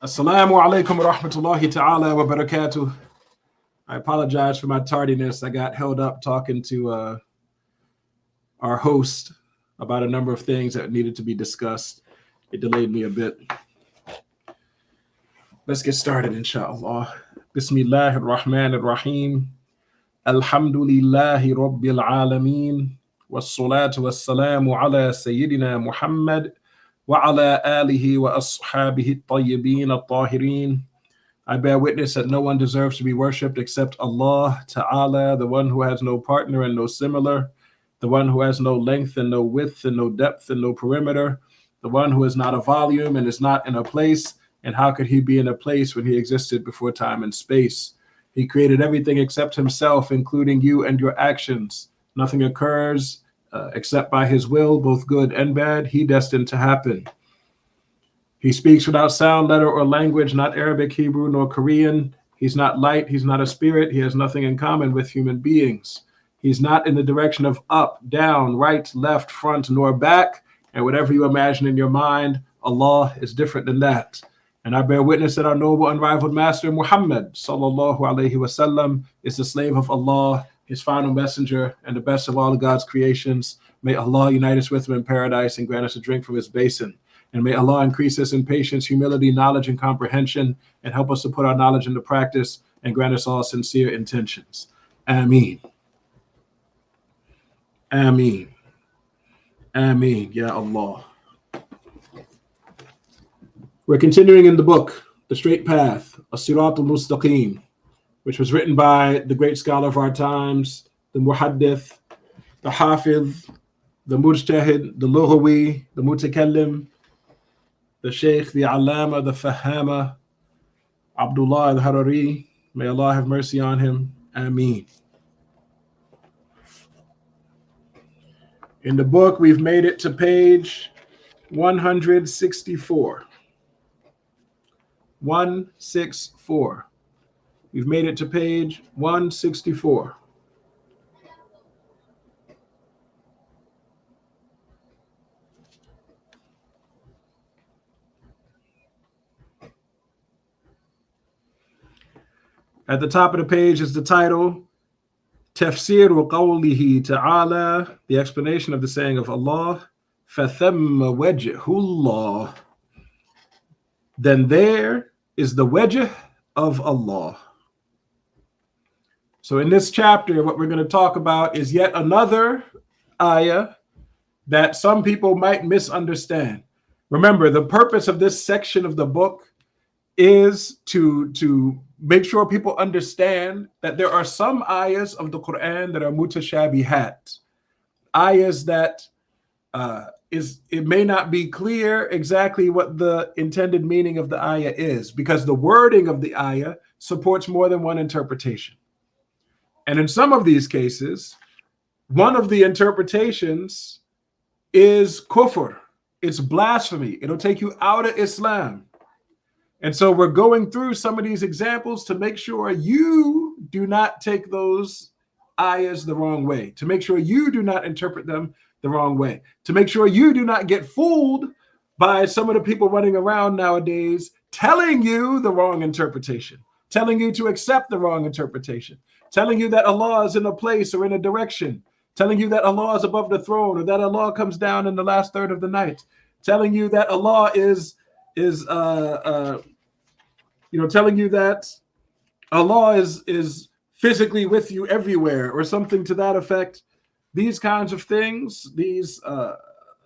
Assalamu alaikum wa rahmatullahi ta'ala wa barakatuh. I apologize for my tardiness. I got held up talking to our host about a number of things that needed to be discussed. It delayed me a bit. Let's get started, inshallah. Bismillahir Rahmanir Rahim. Alhamdulillahi Rabbil Alameen. Wassalatu wassalamu ala Sayyidina Muhammad wa ala alihi wa ashabihi at-tayyibin at-tahirin. I bear witness that no one deserves to be worshipped except Allah Ta'ala, the one who has no partner and no similar, the one who has no length and no width and no depth and no perimeter, the one who is not a volume and is not in a place. And how could he be in a place when he existed before time and space? He created everything except himself, including you and your actions. Nothing occurs except by his will, both good and bad. He destined to happen. He speaks without sound, letter, or language, not Arabic, Hebrew, nor Korean. He's not light. He's not a spirit. He has nothing in common with human beings. He's not in the direction of up, down, right, left, front, nor back. And whatever you imagine in your mind, Allah is different than that. And I bear witness that our noble, unrivaled master, Muhammad, sallallahu alaihi wasallam, is the slave of Allah, his final messenger, and the best of all of God's creations. May Allah unite us with him in paradise and grant us a drink from his basin. And may Allah increase us in patience, humility, knowledge, and comprehension, and help us to put our knowledge into practice and grant us all sincere intentions. Ameen. Ameen. Ameen. Ya Allah. We're continuing in the book, The Straight Path, As-Sirat al-Mustaqim, which was written by the great scholar of our times, the Muhaddith, the Hafiz, the Mujtahid, the Lughawi, the Mutakallim, the Shaykh, the Allama, the Fahama, Abdullah al-Harari. May Allah have mercy on him. Ameen. In the book, we've made it to page 164. 164. We've made it to page 164. At the top of the page is the title, Tafsir qawlihi ta'ala, the explanation of the saying of Allah, فَثَمَّ وَجْهُ اللَّهِ. Then there is the wajh of Allah. So in this chapter, what we're going to talk about is yet another ayah that some people might misunderstand. Remember, the purpose of this section of the book is to make sure people understand that there are some ayahs of the Quran that are mutashabihat, ayahs that it may not be clear exactly what the intended meaning of the ayah is, because the wording of the ayah supports more than one interpretation. And in some of these cases, one of the interpretations is kufr. It's blasphemy. It'll take you out of Islam. And so we're going through some of these examples to make sure you do not take those ayahs the wrong way, to make sure you do not interpret them the wrong way, to make sure you do not get fooled by some of the people running around nowadays telling you the wrong interpretation, telling you to accept the wrong interpretation, telling you that Allah is in a place or in a direction, telling you that Allah is above the throne, or that Allah comes down in the last third of the night, telling you that Allah telling you that Allah is physically with you everywhere, or something to that effect. These kinds of things, these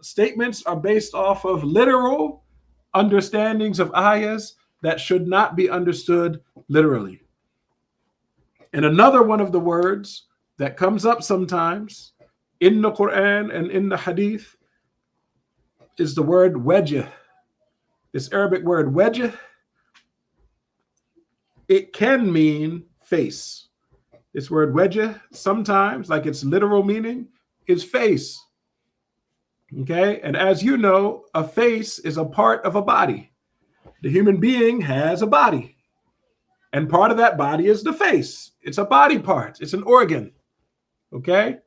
statements are based off of literal understandings of ayahs that should not be understood literally. And another one of the words that comes up sometimes in the Quran and in the Hadith is the word wajh. This Arabic word wajh, it can mean face. This word wajh, sometimes, like its literal meaning, is face. Okay? And as you know, a face is a part of a body. The human being has a body. And part of that body is the face. It's a body part. It's an organ. Okay?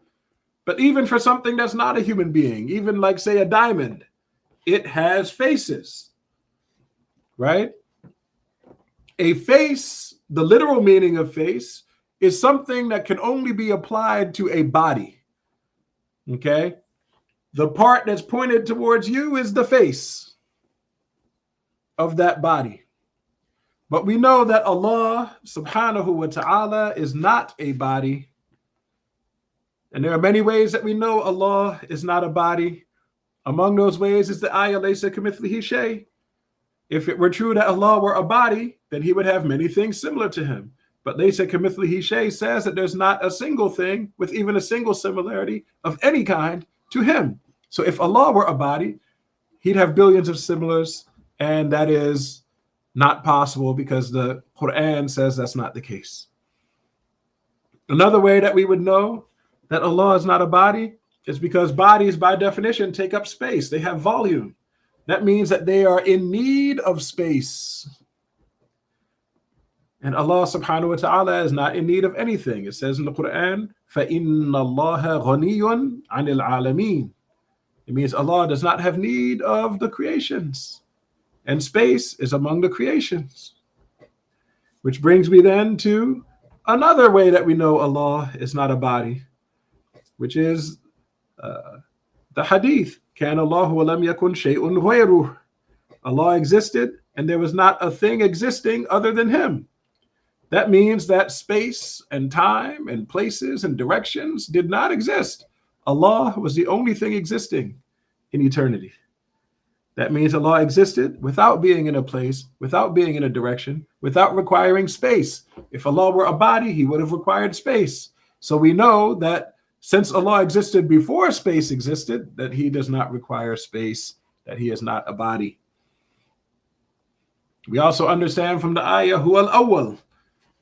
But even for something that's not a human being, even like, say, a diamond, it has faces. Right? A face, the literal meaning of face, is something that can only be applied to a body. Okay? The part that's pointed towards you is the face of that body. But we know that Allah subhanahu wa ta'ala is not a body. And there are many ways that we know Allah is not a body. Among those ways is the ayah, laysa kamithlihi shay. If it were true that Allah were a body, then he would have many things similar to him. But laysa kamithlihi shay says that there's not a single thing with even a single similarity of any kind to him. So if Allah were a body, he'd have billions of similars, and that is not possible because the Quran says that's not the case. Another way that we would know that Allah is not a body is because bodies, by definition, take up space. They have volume. That means that they are in need of space. And Allah subhanahu wa ta'ala is not in need of anything. It says in the Quran, فَإِنَّ اللَّهَ غَنِيٌّ عَنِ الْعَالَمِينَ. It means Allah does not have need of the creations. And space is among the creations. Which brings me then to another way that we know Allah is not a body, which is the hadith. كَانَ اللَّهُ وَلَمْ يَكُنْ شَيْءٌ غَيْرُهُ. Allah existed and there was not a thing existing other than him. That means that space and time and places and directions did not exist. Allah was the only thing existing in eternity. That means Allah existed without being in a place, without being in a direction, without requiring space. If Allah were a body, he would have required space. So we know that since Allah existed before space existed, that he does not require space, that he is not a body. We also understand from the ayah, huwa al-awwal,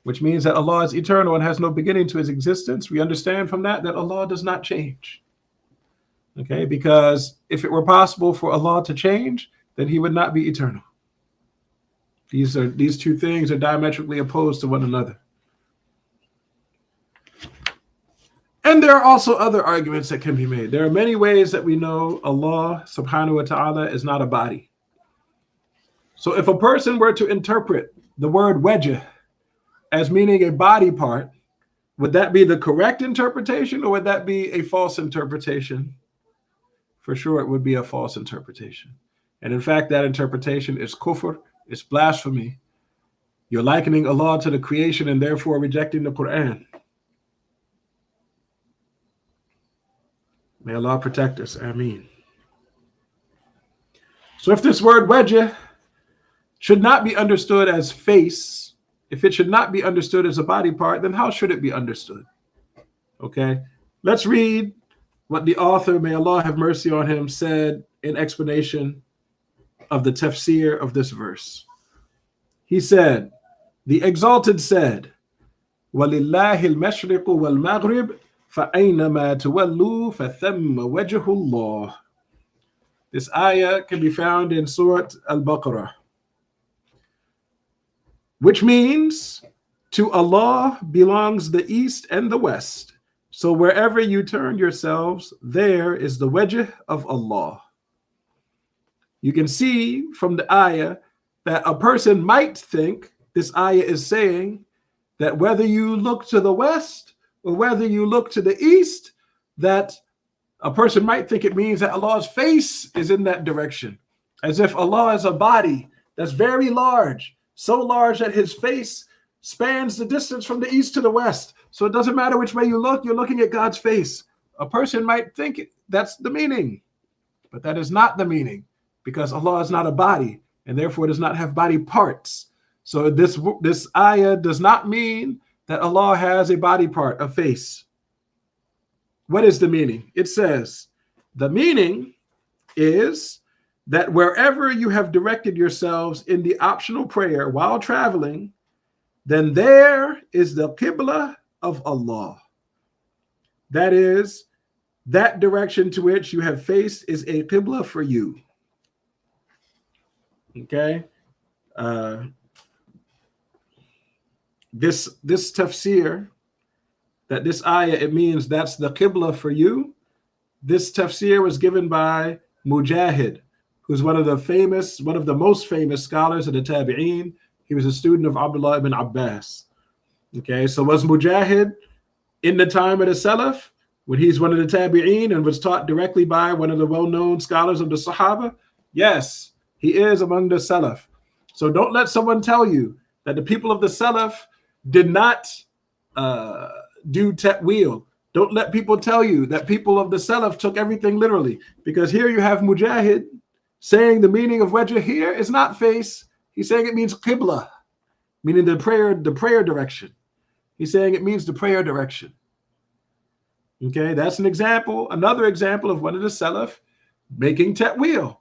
which means that Allah is eternal and has no beginning to his existence. We understand from that Allah does not change. Okay, because if it were possible for Allah to change, then he would not be eternal. These two things are diametrically opposed to one another. And there are also other arguments that can be made. There are many ways that we know Allah subhanahu wa ta'ala is not a body. So if a person were to interpret the word wajh as meaning a body part, would that be the correct interpretation or would that be a false interpretation? For sure, it would be a false interpretation. And in fact, that interpretation is kufr, it's blasphemy. You're likening Allah to the creation and therefore rejecting the Quran. May Allah protect us. Ameen. So if this word wajh should not be understood as face, if it should not be understood as a body part, then how should it be understood? Okay, let's read what the author, may Allah have mercy on him, said in explanation of the tafsir of this verse. He said, the Exalted said, وَلِلَّهِ الْمَشْرِقُ وَالْمَغْرِبُ فَأَيْنَمَا تُوَلُّوا فَثَمَّ وَجْهُ اللَّهِ. This ayah can be found in Surah Al-Baqarah, which means to Allah belongs the east and the west. So wherever you turn yourselves, there is the wajh of Allah. You can see from the ayah that a person might think this ayah is saying that whether you look to the west or whether you look to the east, that a person might think it means that Allah's face is in that direction, as if Allah is a body that's very large, so large that his face spans the distance from the east to the west. So it doesn't matter which way you look, you're looking at God's face. A person might think that's the meaning, but that is not the meaning, because Allah is not a body and therefore does not have body parts. So this ayah does not mean that Allah has a body part, a face. What is the meaning? It says, the meaning is that wherever you have directed yourselves in the optional prayer while traveling, then there is the qibla of Allah. That is, that direction to which you have faced is a qibla for you. Okay? This tafsir, that this ayah, it means that's the qibla for you. This tafsir was given by Mujahid, who's one of the most famous scholars of the Tabi'een, He was a student of Abdullah ibn Abbas. Okay, so was Mujahid in the time of the Salaf, when he's one of the Tabi'een and was taught directly by one of the well-known scholars of the Sahaba? Yes, he is among the Salaf. So don't let someone tell you that the people of the Salaf did not do ta'wil. Don't let people tell you that people of the Salaf took everything literally, because here you have Mujahid saying the meaning of wajh here is not face. He's saying it means qibla, meaning the prayer direction. He's saying it means the prayer direction. Okay, that's an example, another example of one of the Salaf making ta'wil,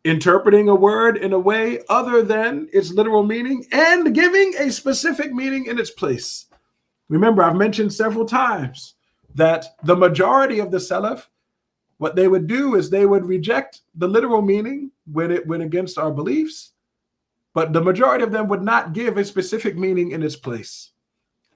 interpreting a word in a way other than its literal meaning and giving a specific meaning in its place. Remember, I've mentioned several times that the majority of the Salaf, what they would do is they would reject the literal meaning when it went against our beliefs, but the majority of them would not give a specific meaning in its place.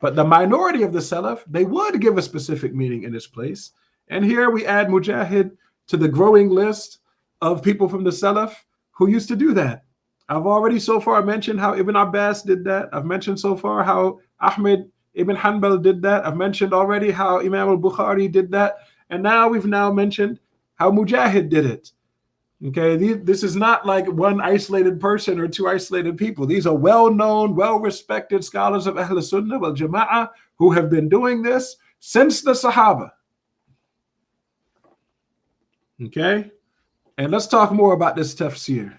But the minority of the Salaf, they would give a specific meaning in its place. And here we add Mujahid to the growing list of people from the Salaf who used to do that. I've already so far mentioned how Ibn Abbas did that. I've mentioned so far how Ahmed Ibn Hanbal did that. I've mentioned already how Imam al-Bukhari did that. And now we've mentioned how Mujahid did it. Okay, this is not like one isolated person or two isolated people. These are well-known, well-respected scholars of Ahl Sunnah wal Jama'ah who have been doing this since the Sahaba. Okay, and let's talk more about this tafsir.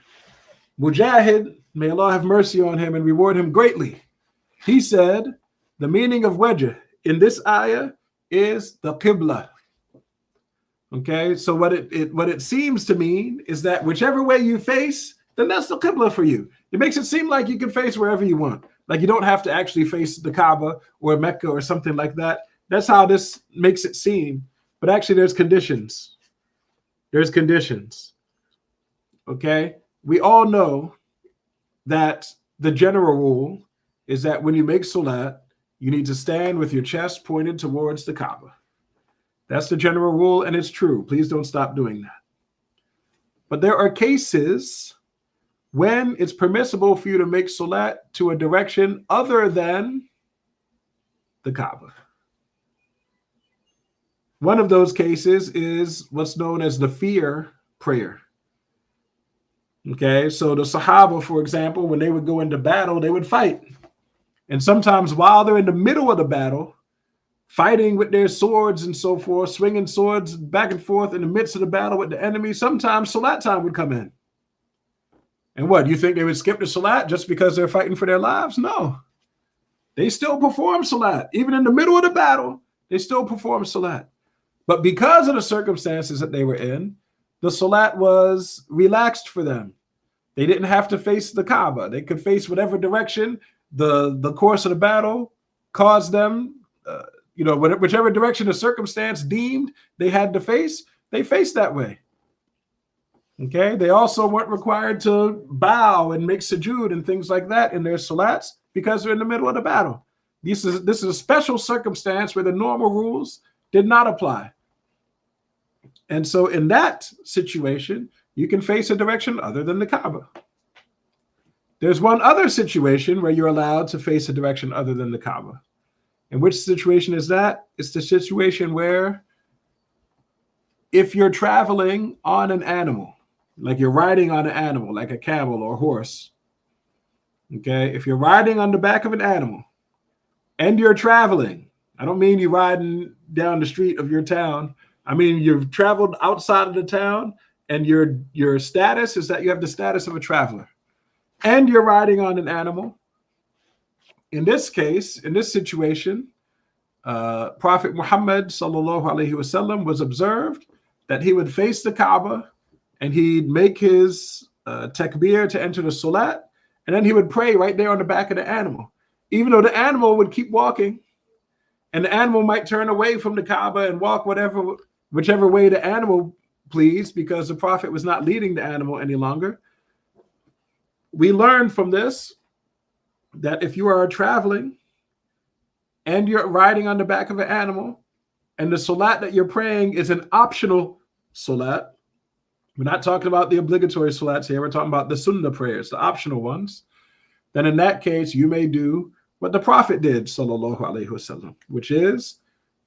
Mujahid, may Allah have mercy on him and reward him greatly. He said the meaning of wajh in this ayah is the qibla. Okay, so what it seems to mean is that whichever way you face, then that's the qibla for you. It makes it seem like you can face wherever you want. Like you don't have to actually face the Kaaba or Mecca or something like that. That's how this makes it seem. But actually there's conditions. There's conditions. Okay, we all know that the general rule is that when you make salat, you need to stand with your chest pointed towards the Kaaba. That's the general rule, and it's true. Please don't stop doing that. But there are cases when it's permissible for you to make salat to a direction other than the Kaaba. One of those cases is what's known as the fear prayer. Okay, so the Sahaba, for example, when they would go into battle, they would fight. And sometimes while they're in the middle of the battle, fighting with their swords and so forth, swinging swords back and forth in the midst of the battle with the enemy, sometimes salat time would come in. And what, you think they would skip the salat just because they're fighting for their lives? No. They still perform salat. Even in the middle of the battle, they still perform salat. But because of the circumstances that they were in, the salat was relaxed for them. They didn't have to face the Kaaba. They could face whatever direction the course of the battle caused them, whichever direction the circumstance deemed they had to face, they faced that way. Okay, they also weren't required to bow and make sujood and things like that in their salats because they're in the middle of the battle. This is a special circumstance where the normal rules did not apply. And so in that situation, you can face a direction other than the Kaaba. There's one other situation where you're allowed to face a direction other than the Kaaba. And which situation is that? It's the situation where if you're traveling on an animal, like you're riding on an animal, like a camel or horse, okay? If you're riding on the back of an animal and you're traveling, I don't mean you're riding down the street of your town. I mean, you've traveled outside of the town and your status is that you have the status of a traveler and you're riding on an animal. In this case, in this situation, Prophet Muhammad sallallahu alaihi wasallam was observed that he would face the Kaaba and he'd make his takbir to enter the salat, and then he would pray right there on the back of the animal, even though the animal would keep walking, and the animal might turn away from the Kaaba and walk whichever way the animal pleased, because the Prophet was not leading the animal any longer. We learn from this that if you are traveling and you're riding on the back of an animal and the salat that you're praying is an optional salat, we're not talking about the obligatory salats here, we're talking about the sunnah prayers, the optional ones, then in that case, you may do what the Prophet did, sallallahu alaihi wasallam, which is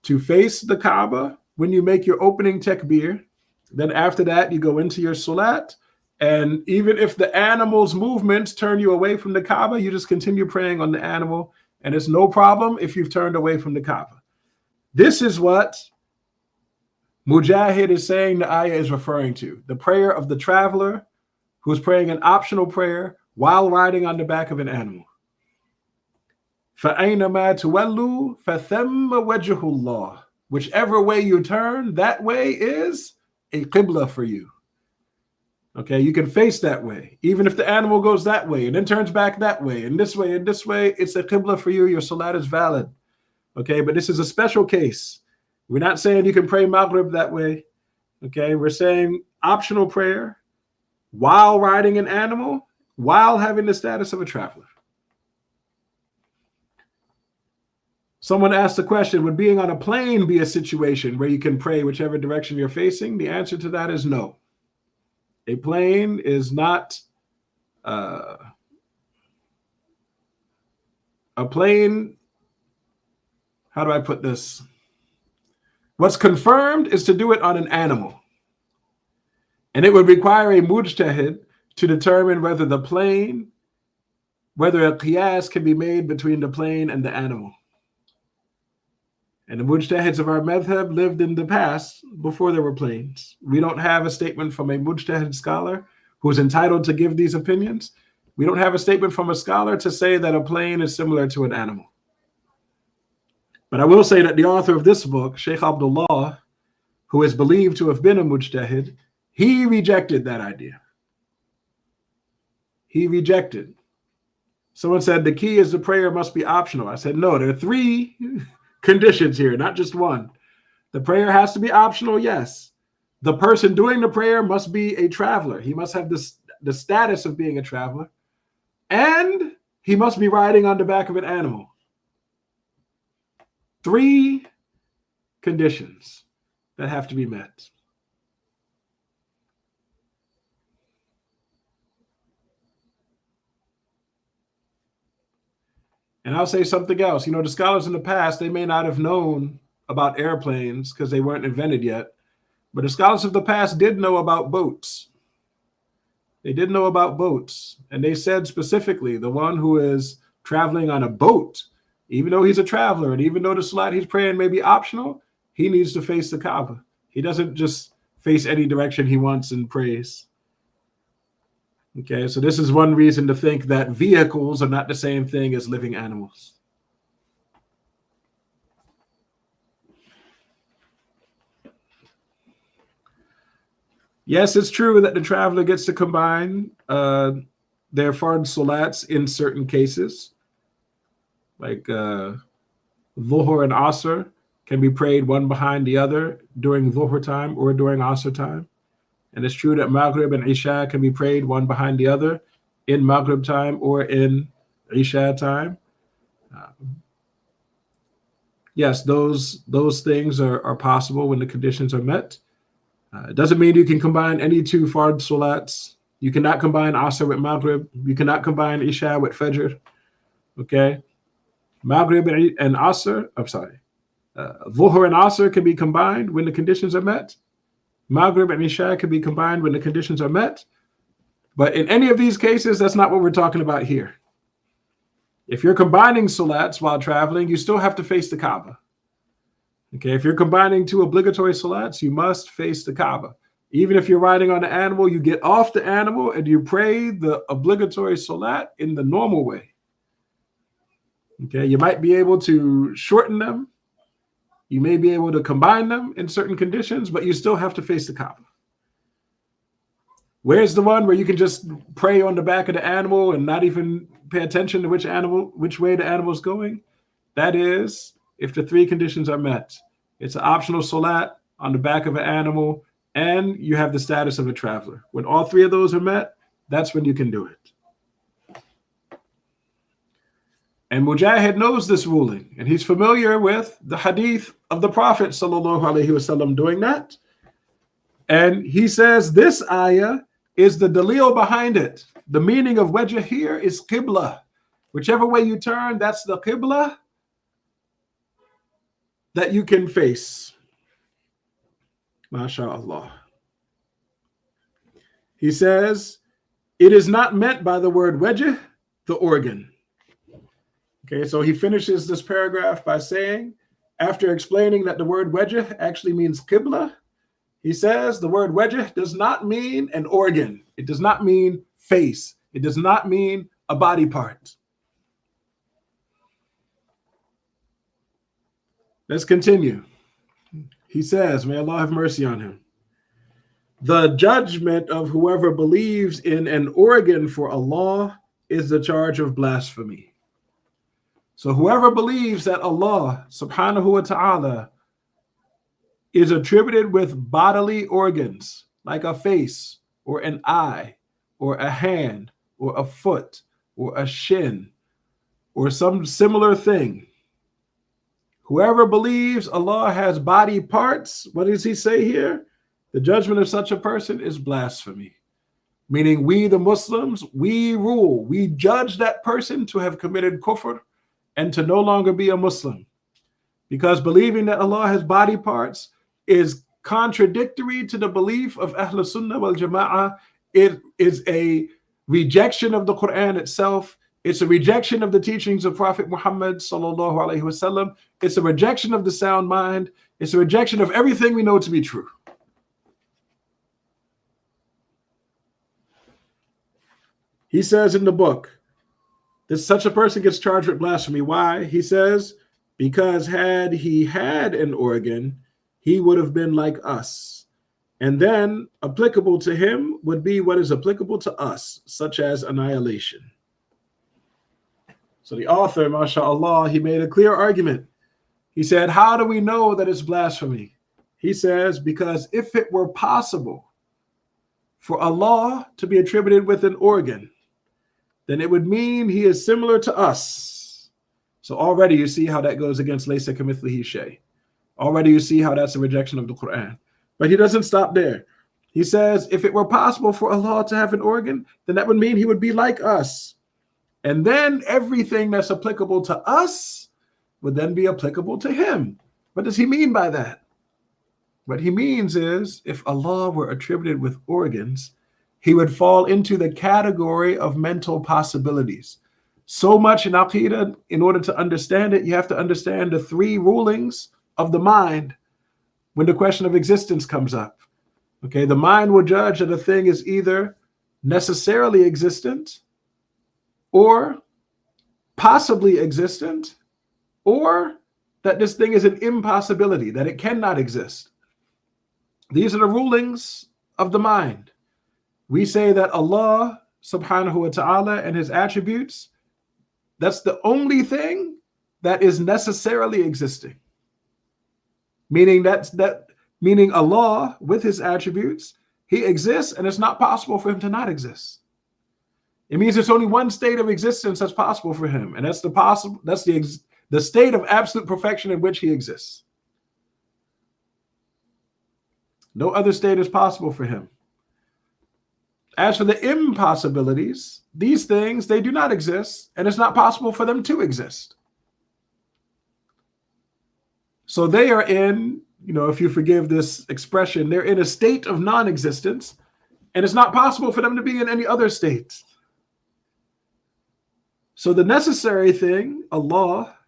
to face the Kaaba when you make your opening takbir. Then after that, you go into your salat. And even if the animal's movements turn you away from the Kaaba, you just continue praying on the animal. And it's no problem if you've turned away from the Kaaba. This is what Mujahid is saying the ayah is referring to. The prayer of the traveler who's praying an optional prayer while riding on the back of an animal. فَأَيْنَمَا تُوَلُّوا فَثَمَّ وَجْهُ اللَّهِ. Whichever way you turn, that way is a qibla for you. Okay, you can face that way. Even if the animal goes that way and then turns back that way, and this way, it's a qibla for you. Your salat is valid. Okay, but this is a special case. We're not saying you can pray Maghrib that way. Okay, we're saying optional prayer while riding an animal, while having the status of a traveler. Someone asked the question, would being on a plane be a situation where you can pray whichever direction you're facing? The answer to that is no. A plane is not a plane. How do I put this? What's confirmed is to do it on an animal. And it would require a mujtahid to determine whether a qiyas can be made between the plane and the animal. And the mujtahids of our madhab lived in the past before there were planes. We don't have a statement from a mujtahid scholar who is entitled to give these opinions. We don't have a statement from a scholar to say that a plane is similar to an animal. But I will say that the author of this book, Shaykh Abdullah, who is believed to have been a mujtahid, he rejected that idea. He rejected. Someone said the key is the prayer must be optional. I said, no, there are 3 conditions here, not just one. The prayer has to be optional, yes. The person doing the prayer must be a traveler. He must have the status of being a traveler. And he must be riding on the back of an animal. 3 conditions that have to be met. And I'll say something else. You know, the scholars in the past, they may not have known about airplanes because they weren't invented yet. But the scholars of the past did know about boats. They did know about boats. And they said specifically, the one who is traveling on a boat, even though he's a traveler, and even though the salat he's praying may be optional, he needs to face the Kaaba. He doesn't just face any direction he wants and prays. Okay, so this is one reason to think that vehicles are not the same thing as living animals. Yes, it's true that the traveler gets to combine their fard salats in certain cases. Like Dhuhr and Asr can be prayed one behind the other during Dhuhr time or during Asr time. And it's true that Maghrib and Isha can be prayed one behind the other in Maghrib time or in Isha time. Yes, those things are possible when the conditions are met. It doesn't mean you can combine any 2 fard salats. You cannot combine Asr with Maghrib. You cannot combine Isha with Fajr. Okay? Maghrib and Asr, Dhuhr and Asr can be combined when the conditions are met. Maghrib and Isha can be combined when the conditions are met. But in any of these cases, that's not what we're talking about here. If you're combining salats while traveling, you still have to face the Kaaba. Okay, if you're combining 2 obligatory salats, you must face the Kaaba. Even if you're riding on an animal, you get off the animal and you pray the obligatory salat in the normal way. Okay, you might be able to shorten them. You may be able to combine them in certain conditions, but you still have to face the Kaaba. Where's the one where you can just pray on the back of the animal and not even pay attention to which way the animal is going? That is, if the 3 conditions are met. It's an optional salat on the back of an animal, and you have the status of a traveler. When all 3 of those are met, that's when you can do it. And Mujahid knows this ruling, and he's familiar with the hadith of the Prophet ﷺ doing that. And he says this ayah is the dalil behind it. The meaning of wajh here is qibla. Whichever way you turn, that's the qibla that you can face. MashaAllah. He says, it is not meant by the word wajh, the organ. Okay, so he finishes this paragraph by saying, after explaining that the word wajh actually means qibla, he says the word wajh does not mean an organ. It does not mean face. It does not mean a body part. Let's continue. He says, may Allah have mercy on him. The judgment of whoever believes in an organ for Allah is the charge of blasphemy. So whoever believes that Allah subhanahu wa ta'ala is attributed with bodily organs like a face or an eye or a hand or a foot or a shin or some similar thing. Whoever believes Allah has body parts, what does he say here? The judgment of such a person is blasphemy. Meaning we, the Muslims, we rule, we judge that person to have committed kufr and to no longer be a Muslim. Because believing that Allah has body parts is contradictory to the belief of Ahl Sunnah wal Jama'ah. It is a rejection of the Quran itself. It's a rejection of the teachings of Prophet Muhammad sallallahu alaihi wasallam. It's a rejection of the sound mind. It's a rejection of everything we know to be true. He says in the book that such a person gets charged with blasphemy. Why? He says, because had he had an organ, he would have been like us. And then applicable to him would be what is applicable to us, such as annihilation. So the author, mashallah, he made a clear argument. He said, how do we know that it's blasphemy? He says, because if it were possible for Allah to be attributed with an organ, then it would mean he is similar to us. So already you see how that goes against Laysa kamithlihi shay. Already you see how that's a rejection of the Quran. But he doesn't stop there. He says, if it were possible for Allah to have an organ, then that would mean he would be like us. And then everything that's applicable to us would then be applicable to him. What does he mean by that? What he means is, if Allah were attributed with organs, he would fall into the category of mental possibilities. So much in Aqidah, in order to understand it, you have to understand the three rulings of the mind when the question of existence comes up. Okay, the mind will judge that a thing is either necessarily existent or possibly existent, or that this thing is an impossibility, that it cannot exist. These are the rulings of the mind. We say that Allah subhanahu wa ta'ala and his attributes, that's the only thing that is necessarily existing. Meaning meaning Allah with his attributes, he exists and it's not possible for him to not exist. It means there's only one state of existence that's possible for him, and that's the state of absolute perfection in which he exists. No other state is possible for him. As for the impossibilities, these things, they do not exist, and it's not possible for them to exist. So they are in, if you forgive this expression, they're in a state of non-existence, and it's not possible for them to be in any other state. So the necessary thing, Allah,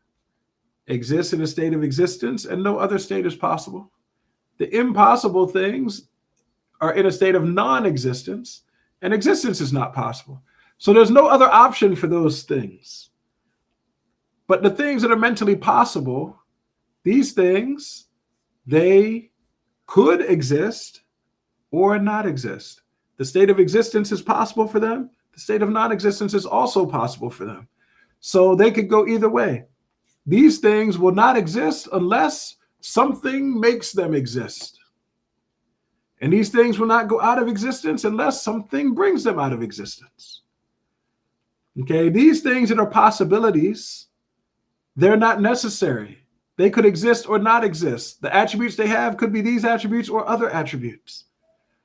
exists in a state of existence, and no other state is possible. The impossible things are in a state of non-existence, and existence is not possible. So there's no other option for those things. But the things that are mentally possible, these things, they could exist or not exist. The state of existence is possible for them. The state of non-existence is also possible for them. So they could go either way. These things will not exist unless something makes them exist. And these things will not go out of existence unless something brings them out of existence. Okay, these things that are possibilities, they're not necessary. They could exist or not exist. The attributes they have could be these attributes or other attributes.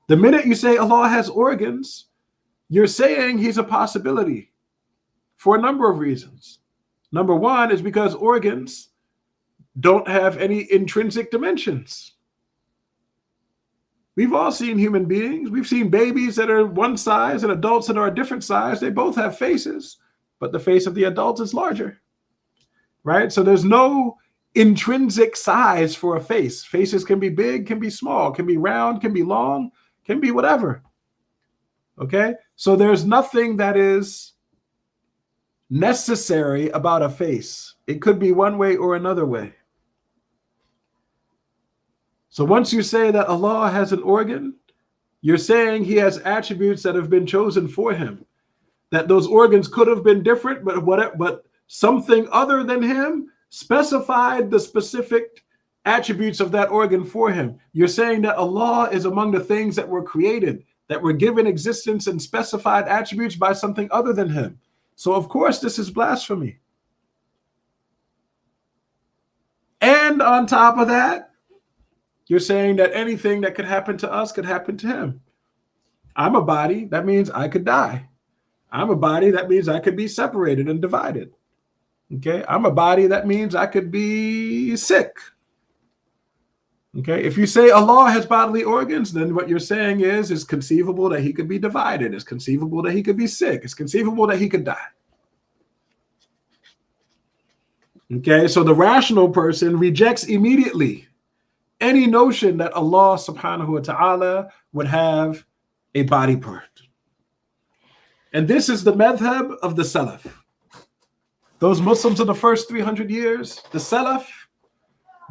The minute you say Allah has organs, you're saying he's a possibility for a number of reasons. Number one is because organs don't have any intrinsic dimensions. We've all seen human beings. We've seen babies that are one size and adults that are a different size. They both have faces, but the face of the adult is larger, right? So there's no intrinsic size for a face. Faces can be big, can be small, can be round, can be long, can be whatever. Okay? So there's nothing that is necessary about a face. It could be one way or another way. So once you say that Allah has an organ, you're saying he has attributes that have been chosen for him, that those organs could have been different, but something other than him specified the specific attributes of that organ for him. You're saying that Allah is among the things that were created, that were given existence and specified attributes by something other than him. So of course this is blasphemy. And on top of that, you're saying that anything that could happen to us could happen to him. I'm a body, that means I could die. I'm a body, that means I could be separated and divided. Okay, I'm a body, that means I could be sick. Okay, if you say Allah has bodily organs, then what you're saying is it's conceivable that he could be divided. It's conceivable that he could be sick. It's conceivable that he could die. Okay, so the rational person rejects immediately any notion that Allah subhanahu wa ta'ala would have a body part. And this is the madhab of the Salaf. Those Muslims of the first 300 years, the Salaf,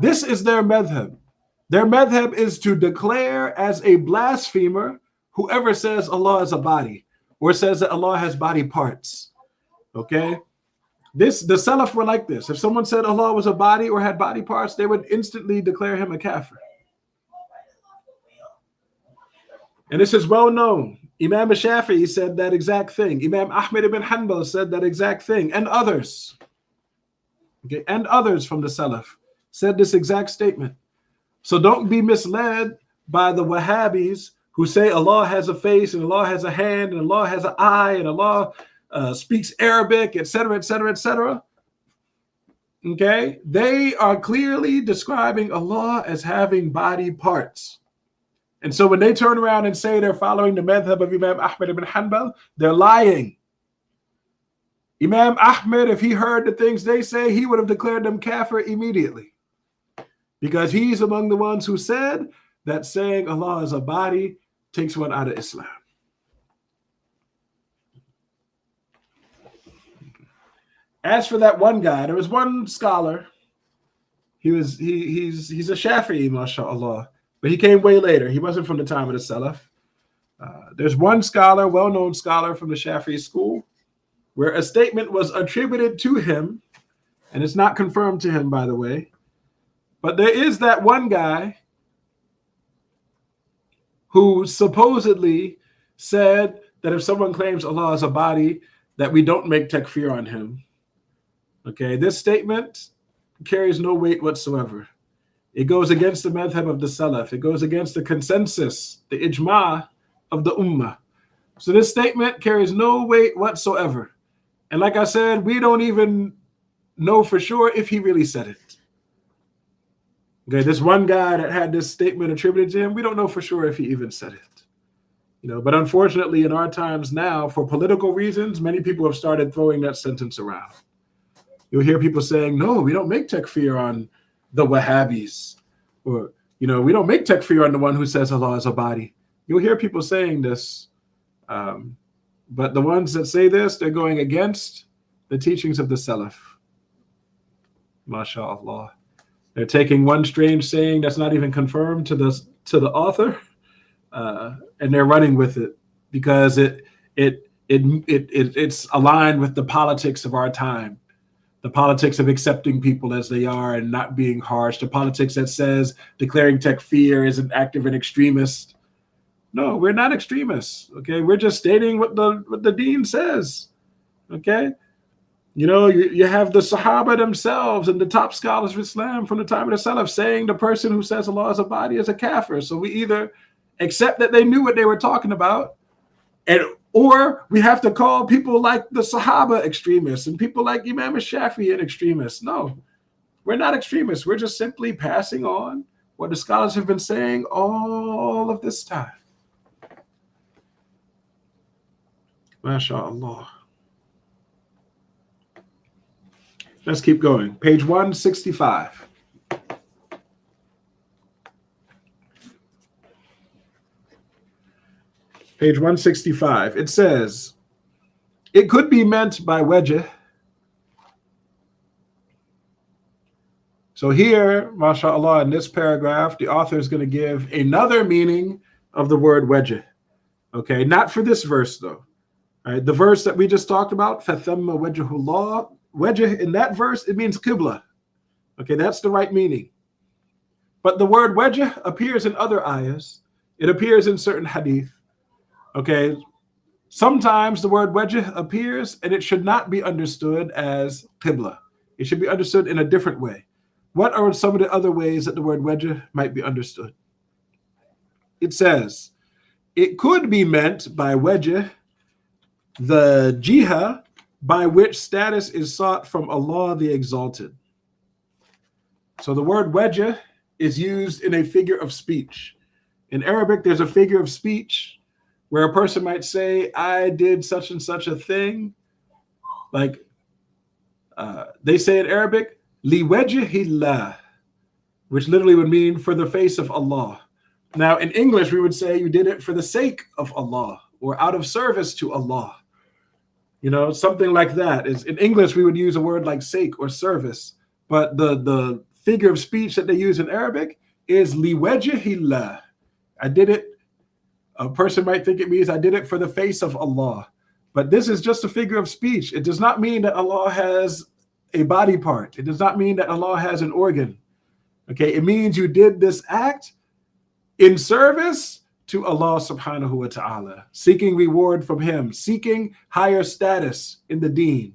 this is their madhab. Their madhab is to declare as a blasphemer whoever says Allah is a body or says that Allah has body parts. Okay? The Salaf were like this. If someone said Allah was a body or had body parts, they would instantly declare him a kafir. And this is well known. Imam Shafi'i said that exact thing. Imam Ahmad ibn Hanbal said that exact thing. And others. Okay, and others from the Salaf said this exact statement. So don't be misled by the Wahhabis who say Allah has a face and Allah has a hand and Allah has an eye and Allah speaks Arabic, etc., etc., etc. Okay, they are clearly describing Allah as having body parts. And so when they turn around and say they're following the madhab of Imam Ahmad ibn Hanbal, they're lying. Imam Ahmad, if he heard the things they say, he would have declared them kafir immediately. Because he's among the ones who said that saying Allah is a body takes one out of Islam. As for that one guy, there was one scholar. He's a Shafi'i, mashallah, but he came way later. He wasn't from the time of the Salaf. There's one scholar, well-known scholar from the Shafi'i school, where a statement was attributed to him, and it's not confirmed to him, by the way. But there is that one guy who supposedly said that if someone claims Allah is a body, that we don't make takfir on him. Okay, this statement carries no weight whatsoever. It goes against the madhab of the Salaf. It goes against the consensus, the ijma of the ummah. So this statement carries no weight whatsoever. And like I said, we don't even know for sure if he really said it. Okay, this one guy that had this statement attributed to him, we don't know for sure if he even said it. But unfortunately, in our times now, for political reasons, many people have started throwing that sentence around. You'll hear people saying, no, we don't make takfir on the Wahhabis. Or, we don't make takfir on the one who says Allah is a body. You'll hear people saying this. But the ones that say this, they're going against the teachings of the Salaf. MashaAllah. They're taking one strange saying that's not even confirmed to the author, and they're running with it because it's aligned with the politics of our time. The politics of accepting people as they are and not being harsh. The politics that says declaring takfir is an act of an extremist. No, we're not extremists. Okay, we're just stating what the deen says. Okay, you have the Sahaba themselves and the top scholars of Islam from the time of the Salaf saying the person who says Allah is a body is a kafir. So we either accept that they knew what they were talking about, and Or we have to call people like the Sahaba extremists and people like Imam Shafi'i an extremist. No, we're not extremists. We're just simply passing on what the scholars have been saying all of this time. MashaAllah. Let's keep going. Page 165. Page 165. It says, it could be meant by wajh. So here, mashallah, in this paragraph, the author is going to give another meaning of the word wajh. Okay, not for this verse though. All right, the verse that we just talked about, فَثَمَّ وَجْهُ اللَّهِ, wajh, in that verse, it means qibla. Okay, that's the right meaning. But the word wajh appears in other ayahs. It appears in certain hadith. Okay, sometimes the word wajh appears and it should not be understood as qibla. It should be understood in a different way. What are some of the other ways that the word wajh might be understood? It says, it could be meant by wajh the jiha by which status is sought from Allah the Exalted. So the word wajh is used in a figure of speech. In Arabic, there's a figure of speech where a person might say, I did such and such a thing. Like they say in Arabic, li wajhillah, which literally would mean for the face of Allah. Now in English, we would say you did it for the sake of Allah or out of service to Allah. You know, something like that. Is in English, we would use a word like sake or service, but the figure of speech that they use in Arabic is li wajhillah. I did it. A person might think it means I did it for the face of Allah, but this is just a figure of speech. It does not mean that Allah has a body part. It does not mean that Allah has an organ. Okay, it means you did this act in service to Allah subhanahu wa ta'ala, seeking reward from Him, seeking higher status in the deen,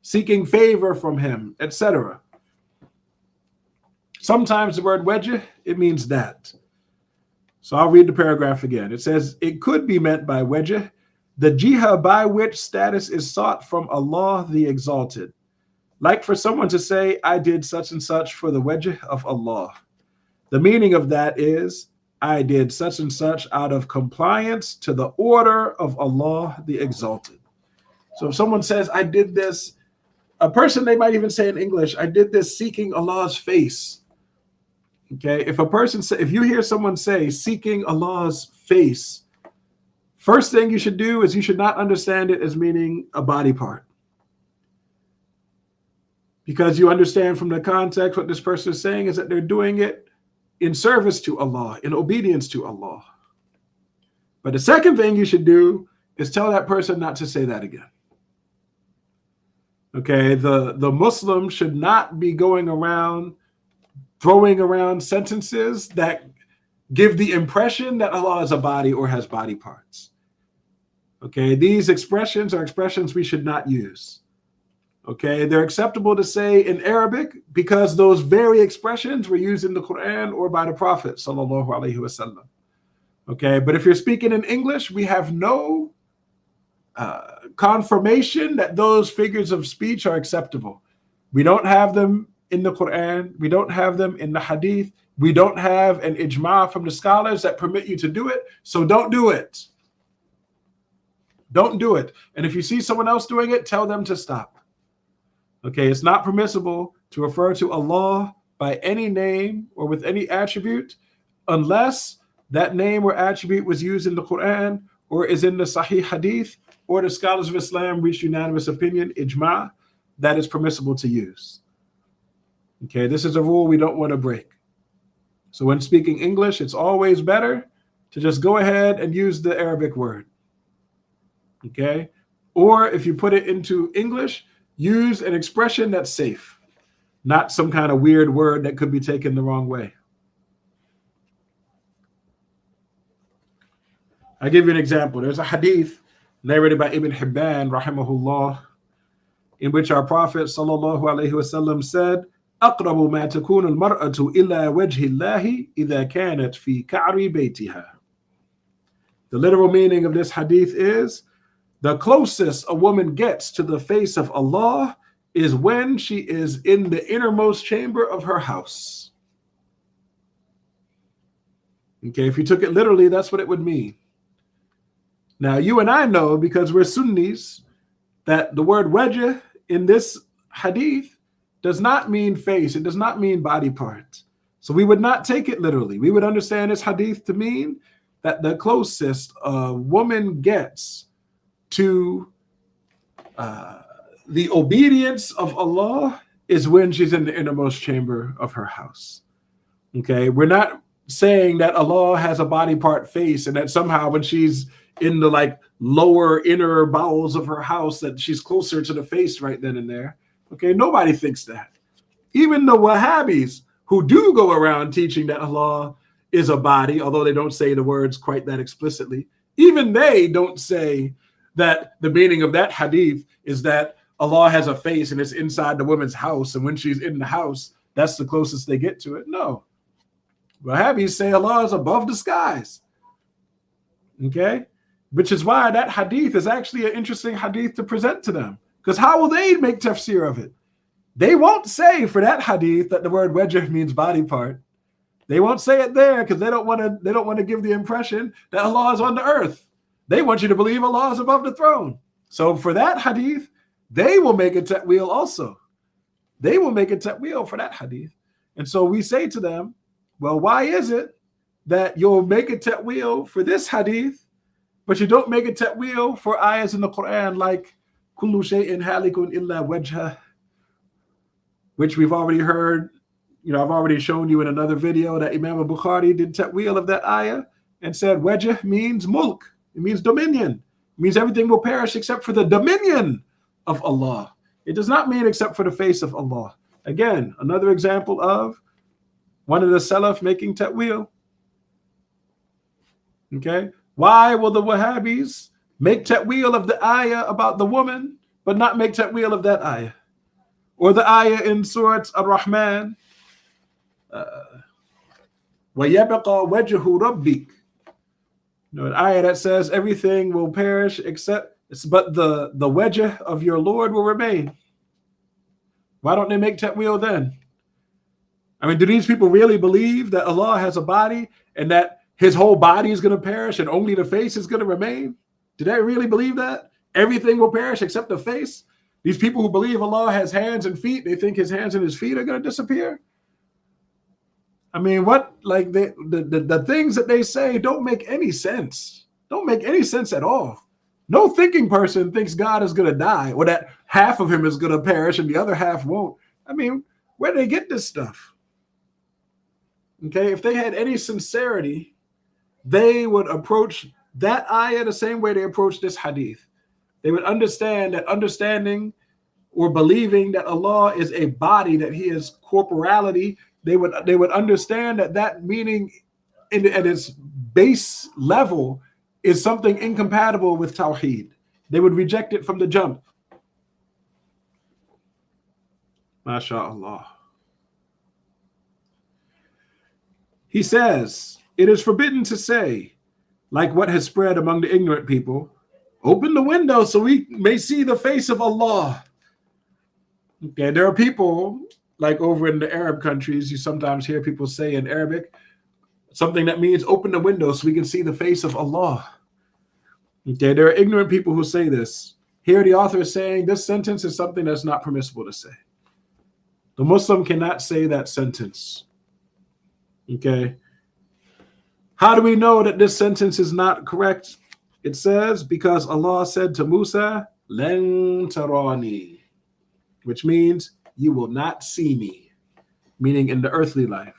seeking favor from Him, etc. Sometimes the word wajh, it means that. So I'll read the paragraph again. It says, it could be meant by wajh, the jiha by which status is sought from Allah the Exalted. Like for someone to say, I did such and such for the wajh of Allah. The meaning of that is, I did such and such out of compliance to the order of Allah the Exalted. So if someone says, I did this, a person, they might even say in English, I did this seeking Allah's face. Okay, if a person say, if you hear someone say seeking Allah's face, first thing you should do is you should not understand it as meaning a body part. Because you understand from the context what this person is saying is that they're doing it in service to Allah, in obedience to Allah. But the second thing you should do is tell that person not to say that again. Okay, the Muslim should not be going around throwing around sentences that give the impression that Allah is a body or has body parts. Okay, these expressions are expressions we should not use. Okay, they're acceptable to say in Arabic because those very expressions were used in the Quran or by the Prophet sallallahu alaihi wasallam. Okay, but if you're speaking in English, we have no confirmation that those figures of speech are acceptable. We don't have them in the Quran. We don't have them in the Hadith. We don't have an ijma from the scholars that permit you to do it. So don't do it. Don't do it. And if you see someone else doing it, tell them to stop. Okay, it's not permissible to refer to Allah by any name or with any attribute unless that name or attribute was used in the Quran or is in the Sahih Hadith or the scholars of Islam reach unanimous opinion, ijma, that is permissible to use. Okay, this is a rule we don't want to break. So when speaking English, it's always better to just go ahead and use the Arabic word. Okay, or if you put it into English, use an expression that's safe, not some kind of weird word that could be taken the wrong way. I'll give you an example. There's a hadith narrated by Ibn Hibban, rahimahullah, in which our Prophet sallallahu alaihi wasallam said, أقرب ما تكون المرأة إلى وجه الله إذا كانت في كعر بيتها. The literal meaning of this hadith is the closest a woman gets to the face of Allah is when she is in the innermost chamber of her house. Okay, if you took it literally, that's what it would mean. Now, you and I know, because we're Sunnis, that the word wajh in this hadith does not mean face. It does not mean body parts. So we would not take it literally. We would understand this hadith to mean that the closest a woman gets to the obedience of Allah is when she's in the innermost chamber of her house. Okay, we're not saying that Allah has a body part face and that somehow when she's in the like lower inner bowels of her house that she's closer to the face right then and there. Okay, nobody thinks that. Even the Wahhabis who do go around teaching that Allah is a body, although they don't say the words quite that explicitly, even they don't say that the meaning of that hadith is that Allah has a face and it's inside the woman's house, and when she's in the house, that's the closest they get to it. No. Wahhabis say Allah is above the skies. Okay? Which is why that hadith is actually an interesting hadith to present to them. Because how will they make tafsir of it? They won't say for that hadith that the word wajh means body part. They won't say it there because they don't want to give the impression that Allah is on the earth. They want you to believe Allah is above the throne. So for that hadith, they will make a ta'wil also. They will make a ta'wil for that hadith. And so we say to them, well, why is it that you'll make a ta'wil for this hadith, but you don't make a ta'wil for ayahs in the Quran like kullu shay'in halikun illa wajha, which we've already heard. You know, I've already shown you in another video that Imam al-Bukhari did ta'wil of that ayah and said wajh means mulk. It means dominion. It means everything will perish except for the dominion of Allah. It does not mean except for the face of Allah. Again, another example of one of the Salaf making ta'wil. Okay? Why will the Wahhabis make ta'wil of the ayah about the woman, but not make ta'wil of that ayah? Or the ayah in Surah Ar-Rahman, وَيَبْقَى وَجْهُ رَبِّكَ. You know, an ayah that says everything will perish but the wajh of your Lord will remain. Why don't they make ta'wil then? I mean, do these people really believe that Allah has a body and that his whole body is going to perish and only the face is going to remain? Do they really believe that? Everything will perish except the face? These people who believe Allah has hands and feet, they think his hands and his feet are going to disappear? I mean, what, like the things that they say don't make any sense. Don't make any sense at all. No thinking person thinks God is going to die or that half of him is going to perish and the other half won't. I mean, where do they get this stuff? Okay, if they had any sincerity, they would approach that ayah the same way they approach this hadith. They would understand that understanding or believing that Allah is a body, that he is corporality, they would understand that meaning at its base level is something incompatible with Tawheed. They would reject it from the jump. MashaAllah. He says, it is forbidden to say, like what has spread among the ignorant people, open the window so we may see the face of Allah. Okay, there are people, like over in the Arab countries, you sometimes hear people say in Arabic, something that means open the window so we can see the face of Allah. Okay, there are ignorant people who say this. Here the author is saying this sentence is something that's not permissible to say. The Muslim cannot say that sentence. Okay. How do we know that this sentence is not correct? It says, because Allah said to Musa, Lan tarani, which means you will not see me, meaning in the earthly life.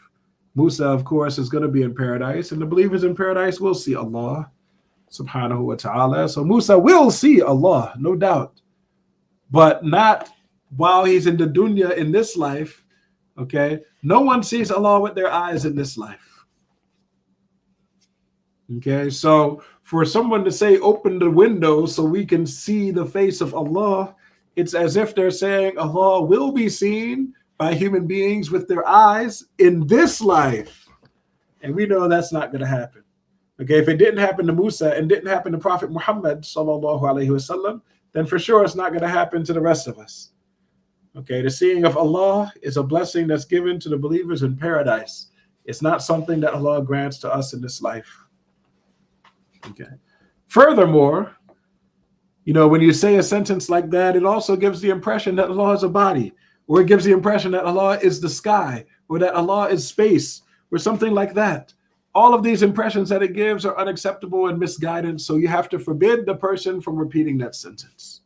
Musa, of course, is going to be in paradise, and the believers in paradise will see Allah subhanahu wa ta'ala. So Musa will see Allah, no doubt, but not while he's in the dunya in this life. Okay, no one sees Allah with their eyes in this life. Okay, so for someone to say open the window so we can see the face of Allah, it's as if they're saying Allah will be seen by human beings with their eyes in this life. And we know that's not going to happen. Okay, if it didn't happen to Musa and didn't happen to Prophet Muhammad sallallahu alaihi wasallam, then for sure it's not going to happen to the rest of us. Okay, the seeing of Allah is a blessing that's given to the believers in paradise. It's not something that Allah grants to us in this life. Okay. Furthermore, when you say a sentence like that, it also gives the impression that Allah is a body, or it gives the impression that Allah is the sky, or that Allah is space, or something like that. All of these impressions that it gives are unacceptable and misguided, so you have to forbid the person from repeating that sentence.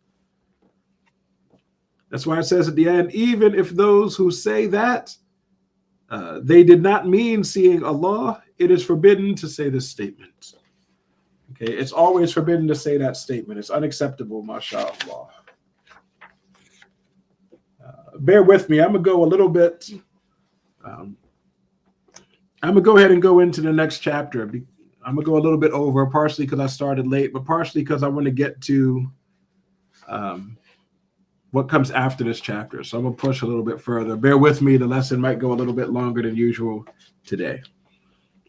That's why it says at the end, even if those who say that, they did not mean seeing Allah, it is forbidden to say this statement. Okay, it's always forbidden to say that statement. It's unacceptable, mashallah. Bear with me. I'm going to go a little bit. I'm going to go ahead and go into the next chapter. I'm going to go a little bit over, partially because I started late, but partially because I want to get to what comes after this chapter. So I'm going to push a little bit further. Bear with me. The lesson might go a little bit longer than usual today.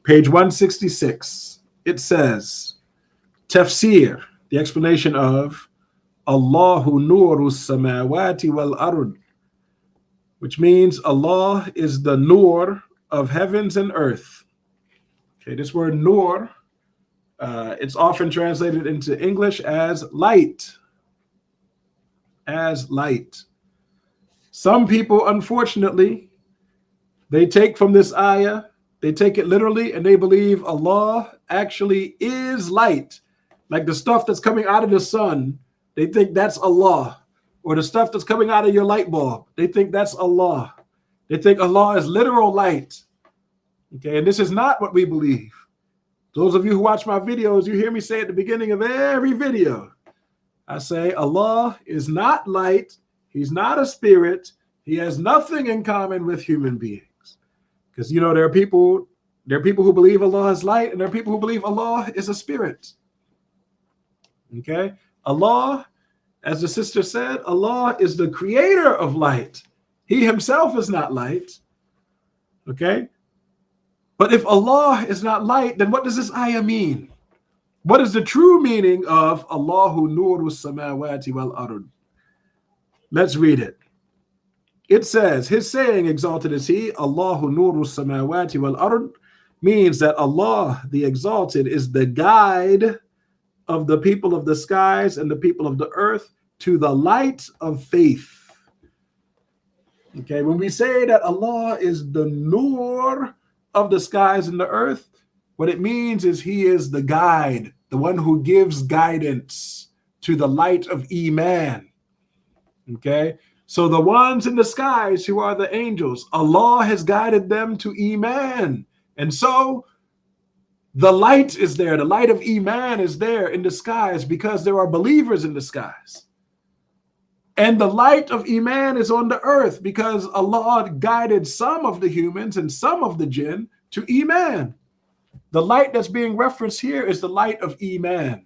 Page 166. It says, Tafsir, the explanation of Allahu nuru samawati wal ard, which means Allah is the nur of heavens and earth. Okay, this word nur, it's often translated into English as light. As light. Some people, unfortunately, they take from this ayah, they take it literally, and they believe Allah actually is light. Like the stuff that's coming out of the sun, they think that's Allah. Or the stuff that's coming out of your light bulb, they think that's Allah. They think Allah is literal light. Okay, and this is not what we believe. Those of you who watch my videos, you hear me say at the beginning of every video, I say Allah is not light. He's not a spirit. He has nothing in common with human beings. Because, there are people who believe Allah is light, and there are people who believe Allah is a spirit. Okay? Allah, as the sister said, Allah is the creator of light. He himself is not light. Okay? But if Allah is not light, then what does this ayah mean? What is the true meaning of Allahu nuru samawati wal ard? Let's read it. It says, his saying, exalted is he, Allahu nuru samawati wal ard, means that Allah, the exalted, is the guide of the people of the skies and the people of the earth to the light of faith. Okay, when we say that Allah is the nur of the skies and the earth, what it means is he is the guide, the one who gives guidance to the light of Iman. Okay, so the ones in the skies who are the angels, Allah has guided them to Iman. And so the light is there, the light of Iman is there in the skies because there are believers in the skies. And the light of Iman is on the earth because Allah guided some of the humans and some of the jinn to Iman. The light that's being referenced here is the light of Iman.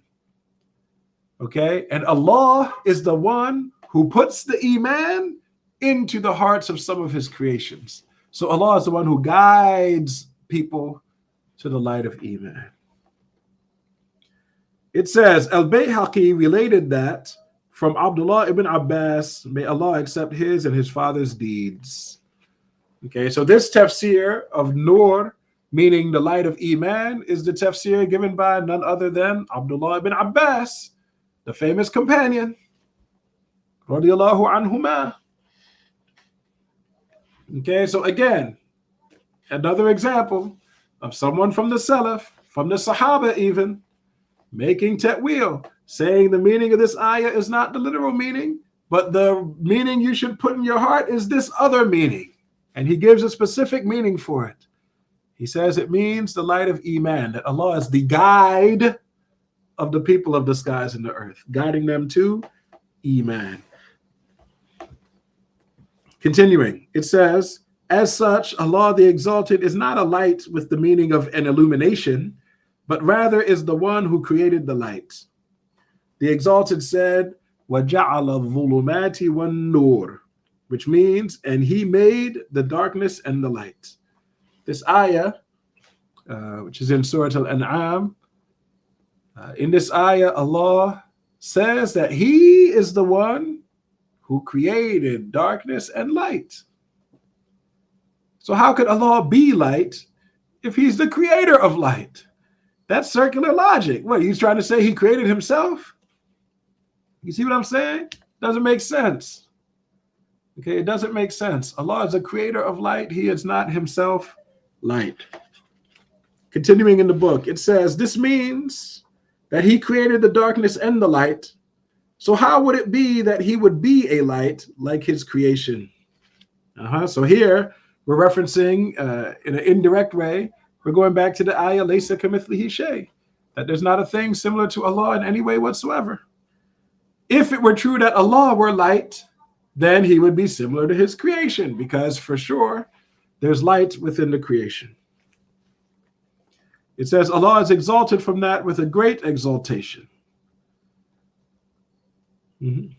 Okay? And Allah is the one who puts the Iman into the hearts of some of his creations. So Allah is the one who guides people to the light of Iman. It says, Al-Bayhaqi related that from Abdullah ibn Abbas, may Allah accept his and his father's deeds. Okay, so this tafsir of Nur, meaning the light of Iman, is the tafsir given by none other than Abdullah ibn Abbas, the famous companion, radiyallahu anhuma. Okay, so again, another example of someone from the Salaf, from the Sahaba even, making ta'wil, saying the meaning of this ayah is not the literal meaning, but the meaning you should put in your heart is this other meaning. And he gives a specific meaning for it. He says it means the light of Iman, that Allah is the guide of the people of the skies and the earth, guiding them to Iman. Continuing, it says, as such, Allah the Exalted is not a light with the meaning of an illumination, but rather is the one who created the light. The Exalted said, وَجَعَلَ الظُّلُمَاتِ وَالنُّورِ, which means, and he made the darkness and the light. This ayah, which is in Surah Al-An'am, In this ayah, Allah says that He is the one who created darkness and light. So how could Allah be light if He's the creator of light? That's circular logic. What, He's trying to say He created Himself? You see what I'm saying? Doesn't make sense. Okay, it doesn't make sense. Allah is the creator of light. He is not Himself light. Continuing in the book, it says, this means that He created the darkness and the light. So how would it be that He would be a light like His creation? So here we're referencing in an indirect way, we're going back to the ayah, Laysa kamithlihi shay, that there's not a thing similar to Allah in any way whatsoever. If it were true that Allah were light, then He would be similar to His creation, because for sure there's light within the creation. It says Allah is exalted from that with a great exaltation. And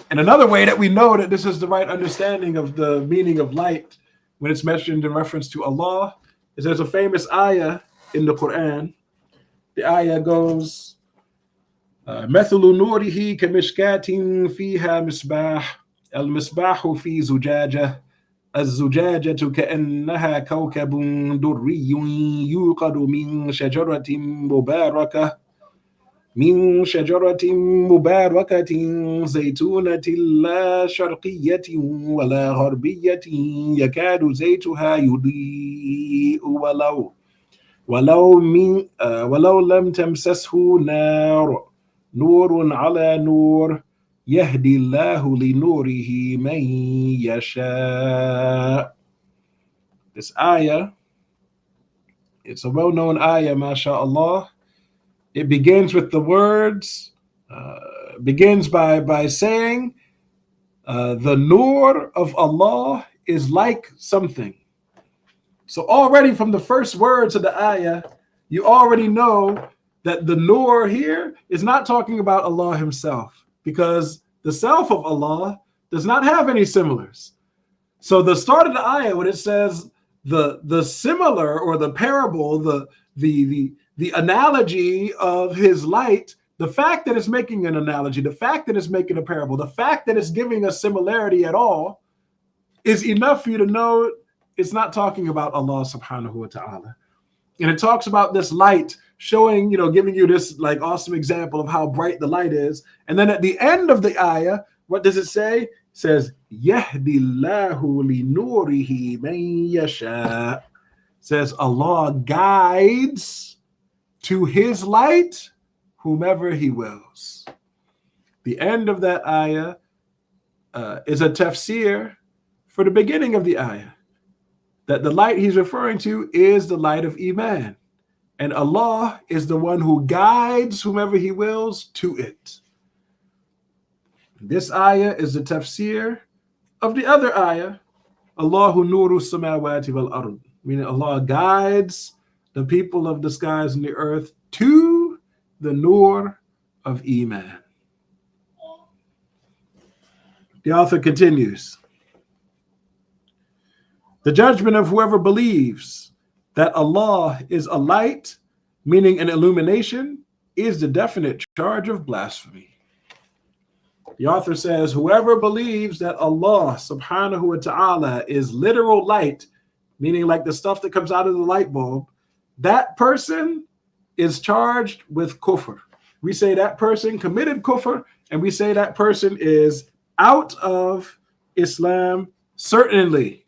another way that we know that this is the right understanding of the meaning of light when it's mentioned in reference to Allah is there's a famous ayah in the Quran. The ayah goes, مثل نوره كمشكاة فيها مصباح المصباح في زجاجة الزجاجة كأنها كوكب دري يوقد من شجرة مباركة زيتونة لا شرقية ولا غربية يكاد زيتها يضيء ولو لم تمسسه نور على نور يهدي الله لنوره من يشاء. This ayah, it's a well-known ayah, mashallah. It begins with the words, begins by saying, the nur of Allah is like something. So already from the first words of the ayah, you already know that the nur here is not talking about Allah Himself, because the self of Allah does not have any similars. So the start of the ayah, when it says the similar or the parable, the analogy of His light, the fact that it's making an analogy, the fact that it's making a parable, the fact that it's giving a similarity at all is enough for you to know it's not talking about Allah subhanahu wa ta'ala. And it talks about this light showing, giving you this like awesome example of how bright the light is. And then at the end of the ayah, what does it say? It says, يَهْدِي اللَّهُ لِنُورِهِ مَن يَشَاءُ. Says Allah guides to His light whomever He wills. The end of that ayah is a tafsir for the beginning of the ayah, that the light He's referring to is the light of Iman. And Allah is the one who guides whomever He wills to it. This ayah is the tafsir of the other ayah, Allahu nuru samawati wal ard, meaning Allah guides the people of the skies and the earth to the nur of Iman. The author continues, the judgment of whoever believes that Allah is a light, meaning an illumination, is the definite charge of blasphemy. The author says, whoever believes that Allah subhanahu wa ta'ala is literal light, meaning like the stuff that comes out of the light bulb, that person is charged with kufr. We say that person committed kufr, and we say that person is out of Islam, certainly.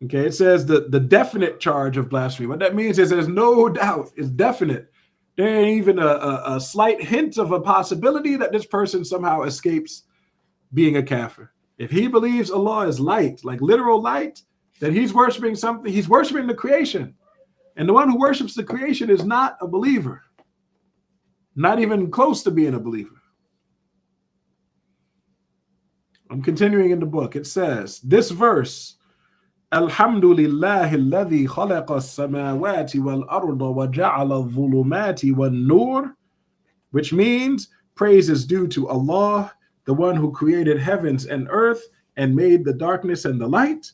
Okay, it says the definite charge of blasphemy. What that means is there's no doubt, it's definite. There ain't even a slight hint of a possibility that this person somehow escapes being a kafir. If he believes Allah is light, like literal light, then he's worshiping something, he's worshiping the creation. And the one who worships the creation is not a believer, not even close to being a believer. I'm continuing in the book. It says, this verse, Alhamdulillahi alladhi khalaqa as-samawati wal arda wa ja'ala adh-dhulumati wan nur, which means praise is due to Allah, the one who created heavens and earth and made the darkness and the light,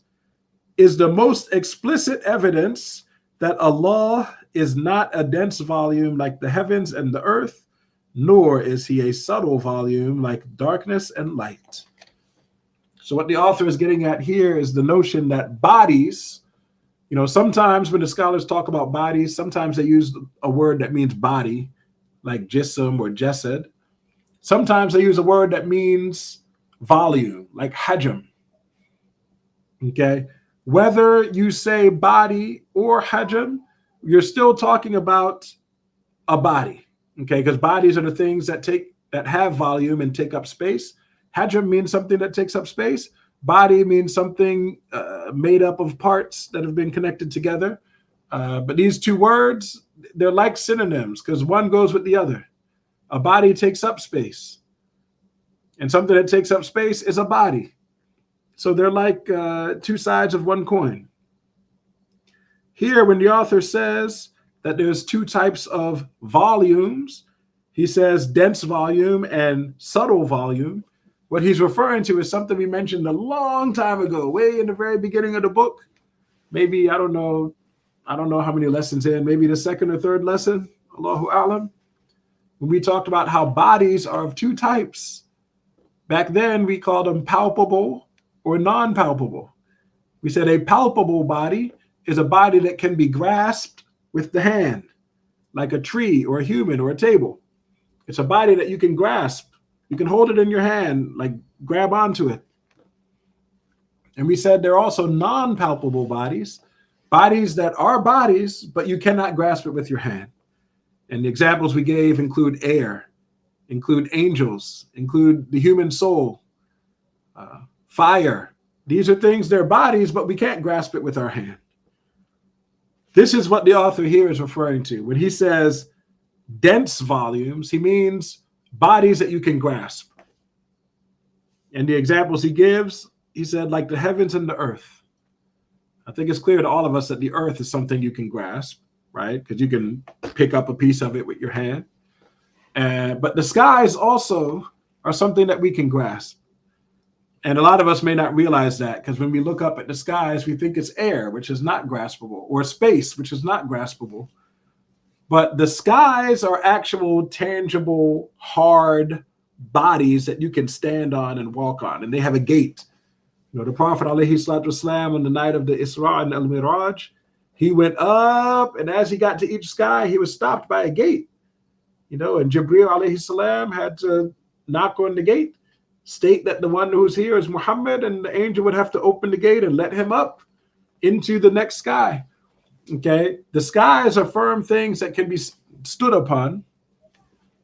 is the most explicit evidence that Allah is not a dense volume like the heavens and the earth, nor is he a subtle volume like darkness and light. So what the author is getting at here is the notion that bodies, sometimes when the scholars talk about bodies, sometimes they use a word that means body, like jism or jasad. Sometimes they use a word that means volume, like hajm. Okay? Whether you say body or hajm, you're still talking about a body. Okay? Because bodies are the things that have volume and take up space. Hajm means something that takes up space. Body means something made up of parts that have been connected together. But these two words, they're like synonyms because one goes with the other. A body takes up space. And something that takes up space is a body. So they're like two sides of one coin. Here, when the author says that there's two types of volumes, he says dense volume and subtle volume. What he's referring to is something we mentioned a long time ago, way in the very beginning of the book. Maybe, I don't know how many lessons in, maybe the second or third lesson, Allahu A'lam, when we talked about how bodies are of two types. Back then, we called them palpable or non-palpable. We said a palpable body is a body that can be grasped with the hand, like a tree or a human or a table. It's a body that you can grasp. You can hold it in your hand, like grab onto it. And we said there are also non-palpable bodies that are bodies, but you cannot grasp it with your hand. And the examples we gave include air, include angels, include the human soul, fire. These are things, they're bodies, but we can't grasp it with our hand. This is what the author here is referring to. When he says dense volumes, he means bodies that you can grasp. And the examples he gives, he said, like the heavens and the earth. I think it's clear to all of us that the earth is something you can grasp, right? Because you can pick up a piece of it with your hand. But the skies also are something that we can grasp. And a lot of us may not realize that, because when we look up at the skies, we think it's air, which is not graspable, or space, which is not graspable. But the skies are actual, tangible, hard bodies that you can stand on and walk on. And they have a gate. The Prophet ﷺ, on the night of the Isra and Al-Miraj, he went up, and as he got to each sky, he was stopped by a gate. And Jibreel ﷺ had to knock on the gate, state that the one who's here is Muhammad, and the angel would have to open the gate and let him up into the next sky. Okay, the skies are firm things that can be stood upon.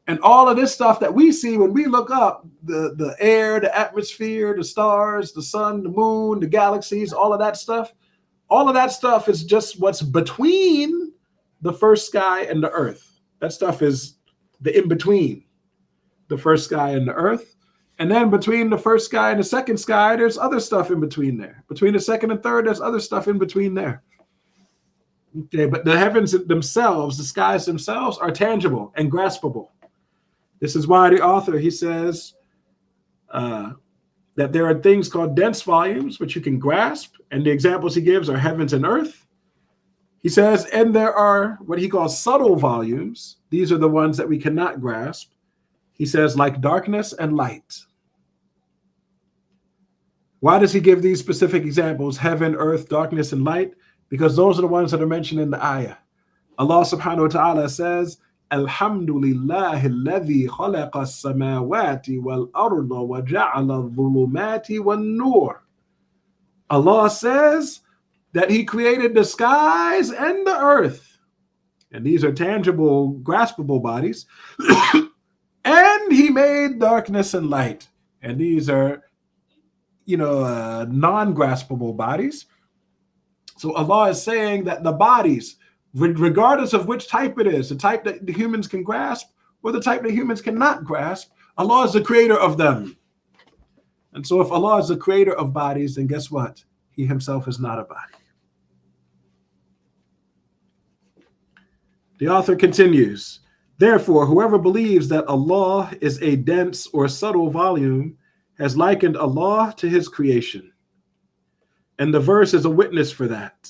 And all of this stuff that we see when we look up, the air, the atmosphere, the stars, the sun, the moon, the galaxies, all of that stuff is just what's between the first sky and the earth. That stuff is the in-between, the first sky and the earth. And then between the first sky and the second sky, there's other stuff in between there. Between the second and third, there's other stuff in between there. Okay, but the heavens themselves, the skies themselves, are tangible and graspable. This is why the author, he says that there are things called dense volumes, which you can grasp. And the examples he gives are heavens and earth. He says, and there are what he calls subtle volumes. These are the ones that we cannot grasp. He says, like darkness and light. Why does he give these specific examples, heaven, earth, darkness, and light? Because those are the ones that are mentioned in the ayah. Allah subhanahu wa ta'ala says, Alhamdulillahi alladhi khalaqa as-samawati wal-arda wa ja'ala adh-dhulumati wan-nur. Allah says that he created the skies and the earth. And these are tangible, graspable bodies. And he made darkness and light. And these are, non-graspable bodies. So Allah is saying that the bodies, regardless of which type it is, the type that the humans can grasp or the type that humans cannot grasp, Allah is the creator of them. And so if Allah is the creator of bodies, then guess what? He himself is not a body. The author continues, therefore, whoever believes that Allah is a dense or subtle volume has likened Allah to his creation. And the verse is a witness for that.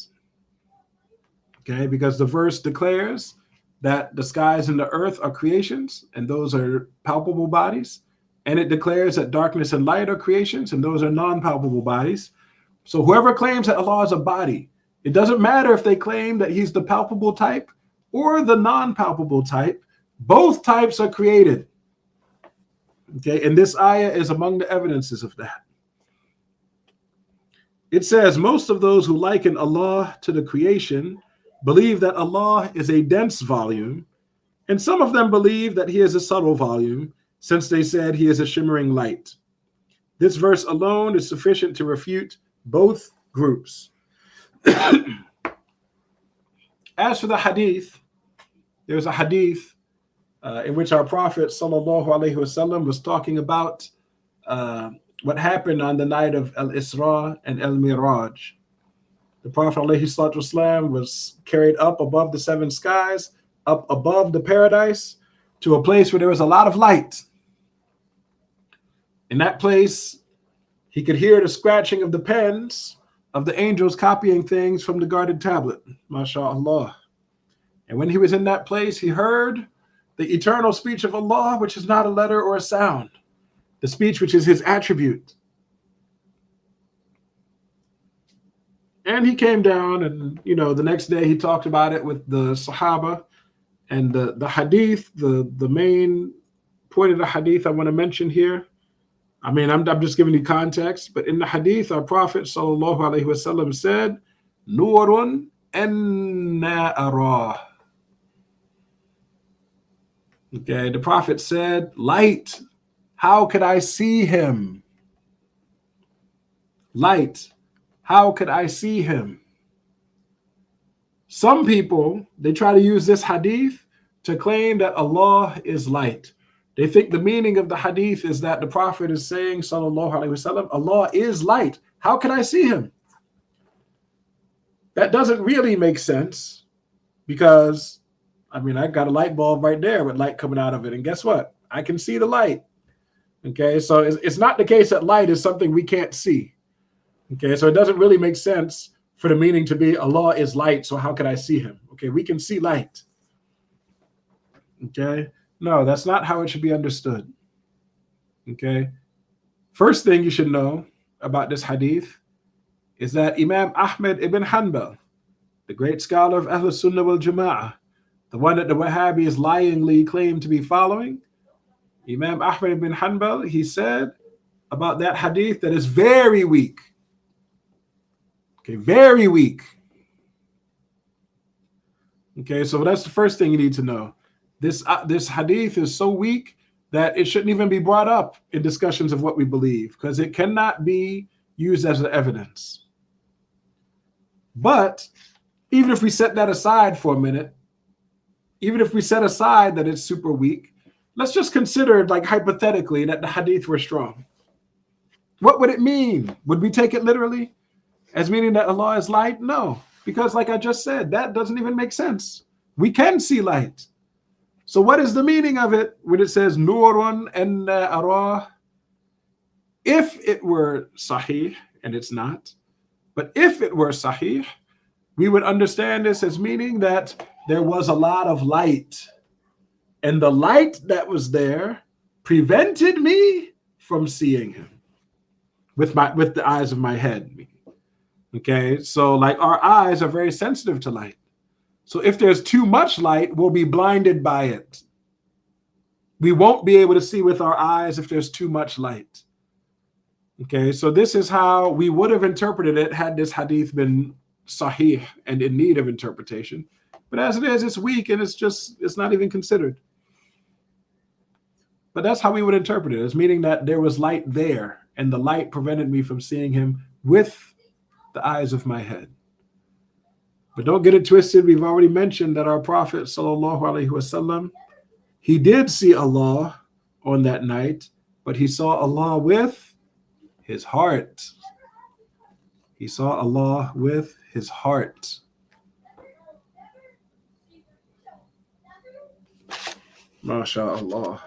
Okay, because the verse declares that the skies and the earth are creations, and those are palpable bodies. And it declares that darkness and light are creations, and those are non-palpable bodies. So whoever claims that Allah is a body, it doesn't matter if they claim that he's the palpable type or the non-palpable type. Both types are created. Okay, and this ayah is among the evidences of that. It says, most of those who liken Allah to the creation believe that Allah is a dense volume, and some of them believe that he is a subtle volume, since they said he is a shimmering light. This verse alone is sufficient to refute both groups. As for the hadith, there's a hadith in which our Prophet sallallahu alaihi wasallam was talking about what happened on the night of Al-Isra and Al-Miraj. The Prophet alaihi salatu wasallam was carried up above the seven skies, up above the paradise, to a place where there was a lot of light. In that place, he could hear the scratching of the pens of the angels copying things from the guarded tablet, mashallah. And when he was in that place, he heard the eternal speech of Allah, which is not a letter or a sound, the speech which is his attribute. And he came down, and the next day he talked about it with the Sahaba. And the hadith, the main point of the hadith I want to mention here, I'm just giving you context, but in the hadith, our Prophet sallallahu alaihi wasallam said, "Nurun anna arah." Okay, the Prophet said, "Light, how could I see him?" Light, how could I see him? Some people, they try to use this hadith to claim that Allah is light. They think the meaning of the hadith is that the Prophet is saying, sallallahu alaihi wasallam, Allah is light. How can I see him? That doesn't really make sense, because, I got a light bulb right there with light coming out of it. And guess what? I can see the light. Okay, so it's not the case that light is something we can't see. Okay, so it doesn't really make sense for the meaning to be Allah is light, so how could I see him? Okay, we can see light. Okay, no, that's not how it should be understood. Okay, first thing you should know about this hadith is that Imam Ahmad ibn Hanbal, the great scholar of Ahl Sunnah wal Jama'ah, the one that the Wahhabis lyingly claim to be following, Imam Ahmad ibn Hanbal, he said about that hadith that is very weak. Okay, very weak. Okay, so that's the first thing you need to know. This hadith is so weak that it shouldn't even be brought up in discussions of what we believe, because it cannot be used as evidence. But even if we set that aside for a minute, even if we set aside that it's super weak, let's just consider, like, hypothetically, that the hadith were strong. What would it mean? Would we take it literally as meaning that Allah is light? No, because like I just said, that doesn't even make sense. We can see light. So what is the meaning of it when it says Nurun and Arah? If it were sahih, and it's not, but if it were sahih, we would understand this as meaning that there was a lot of light, and the light that was there prevented me from seeing him with the eyes of my head. Okay, so like our eyes are very sensitive to light. So if there's too much light, we'll be blinded by it. We won't be able to see with our eyes if there's too much light. Okay, so this is how we would have interpreted it had this hadith been sahih and in need of interpretation. But as it is, it's weak, and it's not even considered. But that's how we would interpret it, as meaning that there was light there, and the light prevented me from seeing him with the eyes of my head. But don't get it twisted. We've already mentioned that our Prophet sallallahu alaihi wasallam, he did see Allah on that night, but he saw Allah with his heart. He saw Allah with his heart. MashaAllah.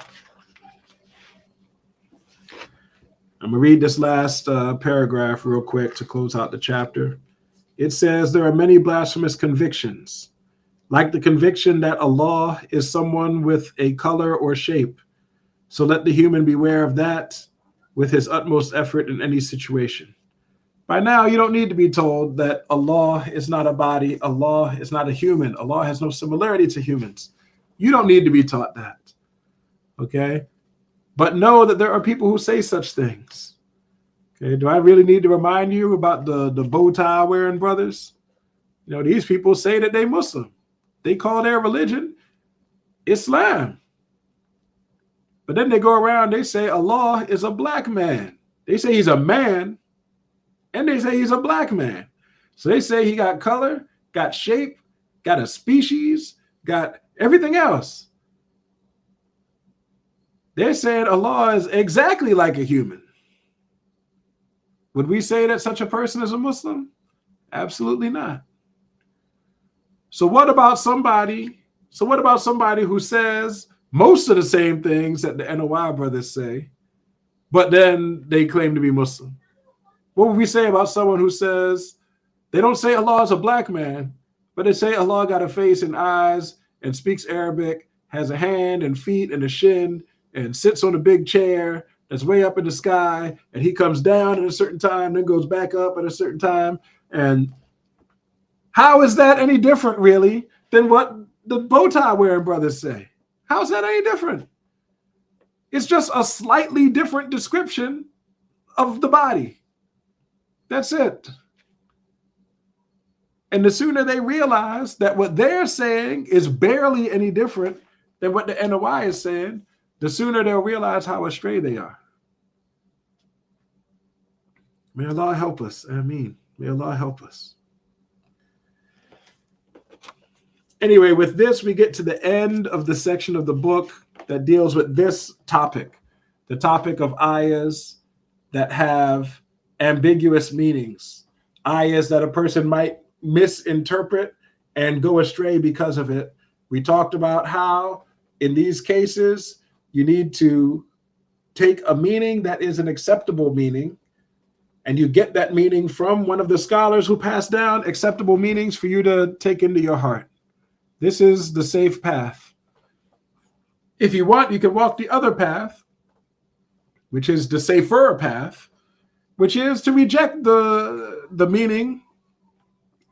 I'm going to read this last paragraph real quick to close out the chapter. It says there are many blasphemous convictions, like the conviction that Allah is someone with a color or shape. So let the human beware of that with his utmost effort in any situation. By now, you don't need to be told that Allah is not a body, Allah is not a human, Allah has no similarity to humans. You don't need to be taught that, okay? But know that there are people who say such things. Okay, do I really need to remind you about the bow tie wearing brothers? You know, these people say that they Muslim. They call their religion Islam. But then they go around, they say Allah is a black man. They say he's a man, and they say he's a black man. So they say he got color, got shape, got a species, got everything else. They're saying Allah is exactly like a human. Would we say that such a person is a Muslim? Absolutely not. So what about somebody who says most of the same things that the NOI brothers say, but then they claim to be Muslim? What would we say about someone who says they don't say Allah is a black man, but they say Allah got a face and eyes and speaks Arabic, has a hand and feet and a shin, and sits on a big chair that's way up in the sky, and he comes down at a certain time, then goes back up at a certain time? And how is that any different, really, than what the bow tie wearing brothers say? How is that any different? It's just a slightly different description of the body. That's it. And the sooner they realize that what they're saying is barely any different than what the NOI is saying, the sooner they'll realize how astray they are. May Allah help us. Ameen. May Allah help us. Anyway, with this, we get to the end of the section of the book that deals with this topic, the topic of ayahs that have ambiguous meanings, ayahs that a person might misinterpret and go astray because of it. We talked about how in these cases, you need to take a meaning that is an acceptable meaning, and you get that meaning from one of the scholars who passed down acceptable meanings for you to take into your heart. This is the safe path. If you want, you can walk the other path, which is the safer path, which is to reject the meaning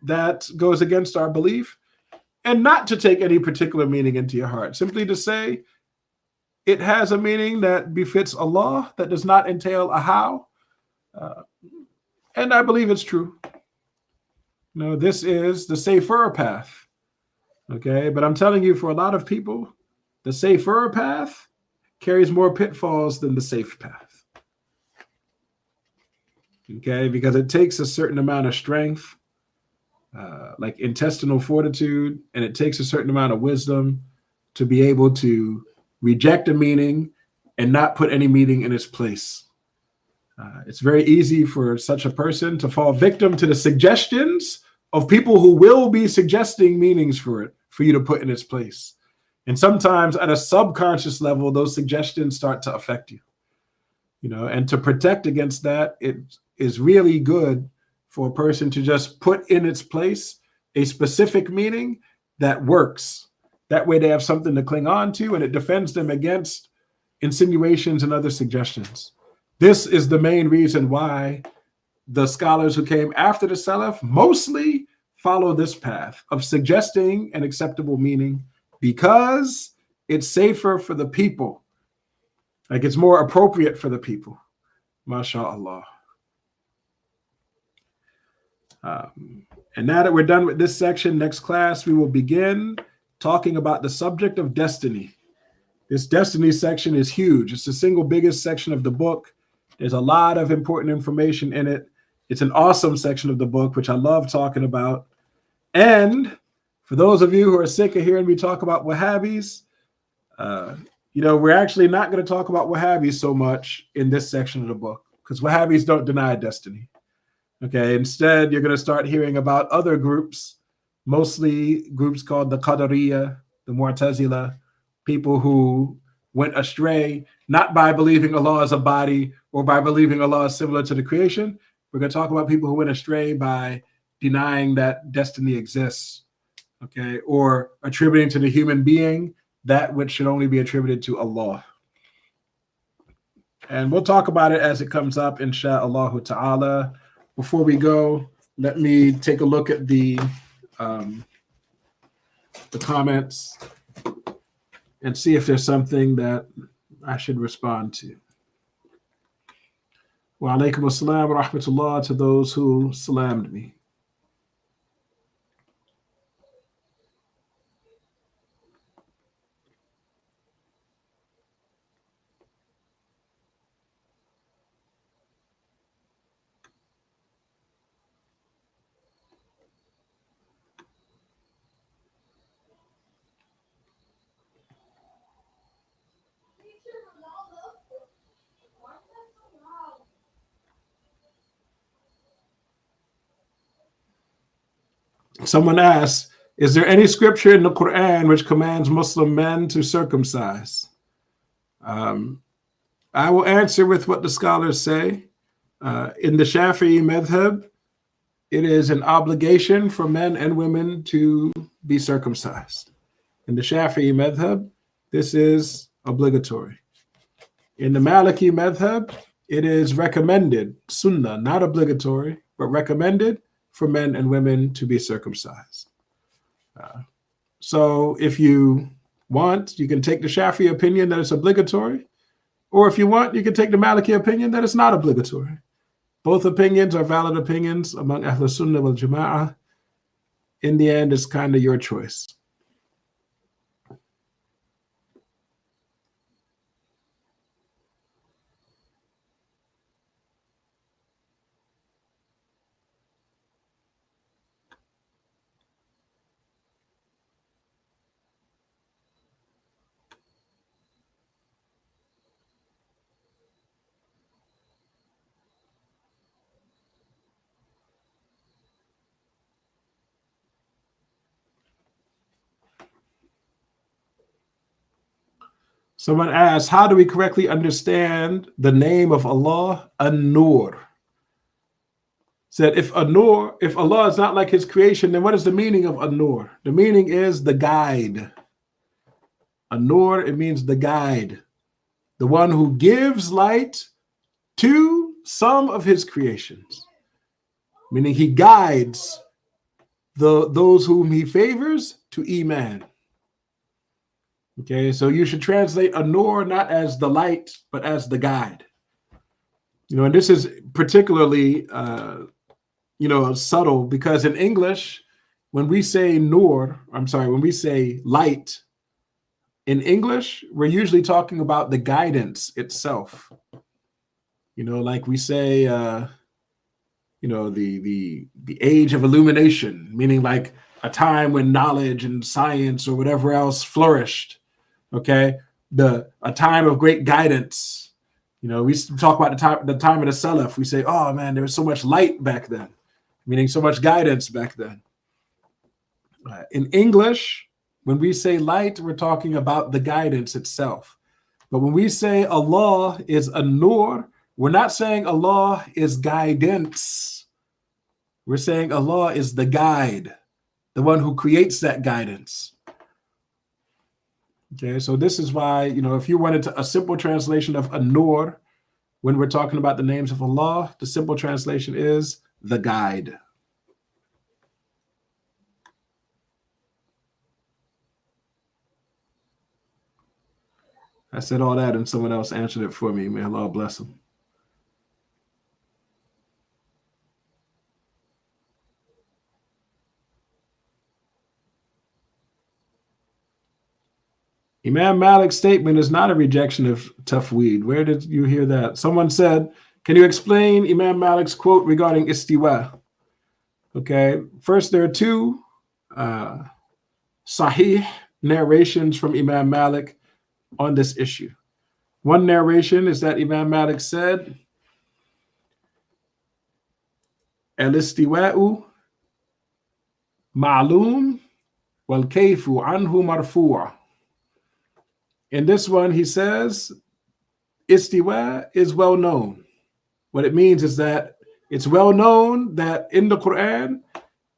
that goes against our belief and not to take any particular meaning into your heart. Simply to say it has a meaning that befits Allah, that does not entail a how. And I believe it's true. No, this is the safer path. Okay, but I'm telling you, for a lot of people, the safer path carries more pitfalls than the safe path. Okay, because it takes a certain amount of strength, like intestinal fortitude, and it takes a certain amount of wisdom to be able to reject a meaning and not put any meaning in its place. It's very easy for such a person to fall victim to the suggestions of people who will be suggesting meanings for it, for you to put in its place. And sometimes at a subconscious level, those suggestions start to affect you. You know, and to protect against that, it is really good for a person to just put in its place a specific meaning that works. That way they have something to cling on to, and it defends them against insinuations and other suggestions. This is the main reason why the scholars who came after the Salaf mostly follow this path of suggesting an acceptable meaning because it's safer for the people. Like it's more appropriate for the people. MashaAllah. And now that we're done with this section, next class, we will begin talking about the subject of destiny. This destiny section is huge. It's the single biggest section of the book. There's a lot of important information in it. It's an awesome section of the book, which I love talking about. And for those of you who are sick of hearing me talk about Wahhabis, you know, we're actually not going to talk about Wahhabis so much in this section of the book because Wahhabis don't deny destiny. Okay, instead, you're going to start hearing about other groups, mostly groups called the Qadariyya, the Mu'tazila, people who went astray, not by believing Allah is a body or by believing Allah is similar to the creation. We're going to talk about people who went astray by denying that destiny exists, okay, or attributing to the human being that which should only be attributed to Allah. And we'll talk about it as it comes up, insha'Allah ta'ala. Before we go, let me take a look at the comments and see if there's something that I should respond to. Wa alaikum assalam wa rahmatullah to those who salammed me. Someone asks, is there any scripture in the Quran which commands Muslim men to circumcise? I will answer with what the scholars say. In the Shafi'i madhab, it is an obligation for men and women to be circumcised. In the Shafi'i madhab, this is obligatory. In the Maliki madhab, it is recommended, sunnah, not obligatory, but recommended for men and women to be circumcised. So if you want, you can take the Shafi'i opinion that it's obligatory, or if you want, you can take the Maliki opinion that it's not obligatory. Both opinions are valid opinions among Ahlul Sunnah wal Jama'ah. In the end, it's kind of your choice. Someone asked, how do we correctly understand the name of Allah, An-Nur? Said, if Allah is not like his creation, then what is the meaning of An-Nur? The meaning is the guide. An-Nur, it means the guide, the one who gives light to some of his creations, meaning he guides those whom he favors to Iman. Okay, so you should translate An-Nur not as the light, but as the guide. And this is particularly, subtle, because in English, when we say when we say light, in English, we're usually talking about the guidance itself. Like we say, the age of illumination, meaning like a time when knowledge and science or whatever else flourished. Okay, a time of great guidance. We talk about the time of the Salaf. We say, oh man, there was so much light back then, meaning so much guidance back then. In English, when we say light, we're talking about the guidance itself. But when we say Allah is An-Nur, we're not saying Allah is guidance. We're saying Allah is the guide, the one who creates that guidance. Okay, so this is why, if you wanted a simple translation of An-Nur, when we're talking about the names of Allah, the simple translation is the guide. I said all that and someone else answered it for me. May Allah bless them. Imam Malik's statement is not a rejection of tafweed. Where did you hear that? Someone said, can you explain Imam Malik's quote regarding istiwa? Okay, first there are two sahih narrations from Imam Malik on this issue. One narration is that Imam Malik said, al-istiwa'u ma'lum wal kayfu anhu marfu'a. In this one, he says, istiwa is well known. What it means is that it's well known that in the Quran,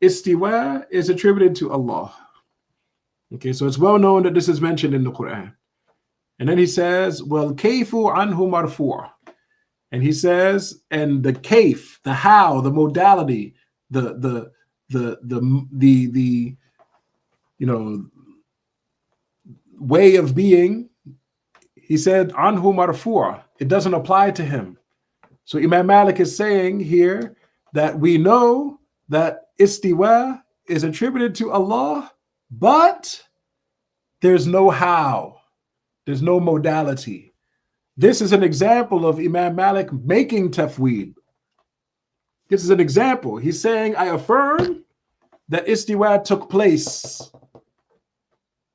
istiwa is attributed to Allah. Okay, so it's well known that this is mentioned in the Quran. And then he says, well, kayfu anhu marfu'. And he says, and the kayf, the how, the modality, the way of being, he said, anhu marfu'. It doesn't apply to him. So Imam Malik is saying here that we know that istiwa is attributed to Allah, but there's no how. There's no modality. This is an example of Imam Malik making tafweed. This is an example. He's saying, I affirm that istiwa took place.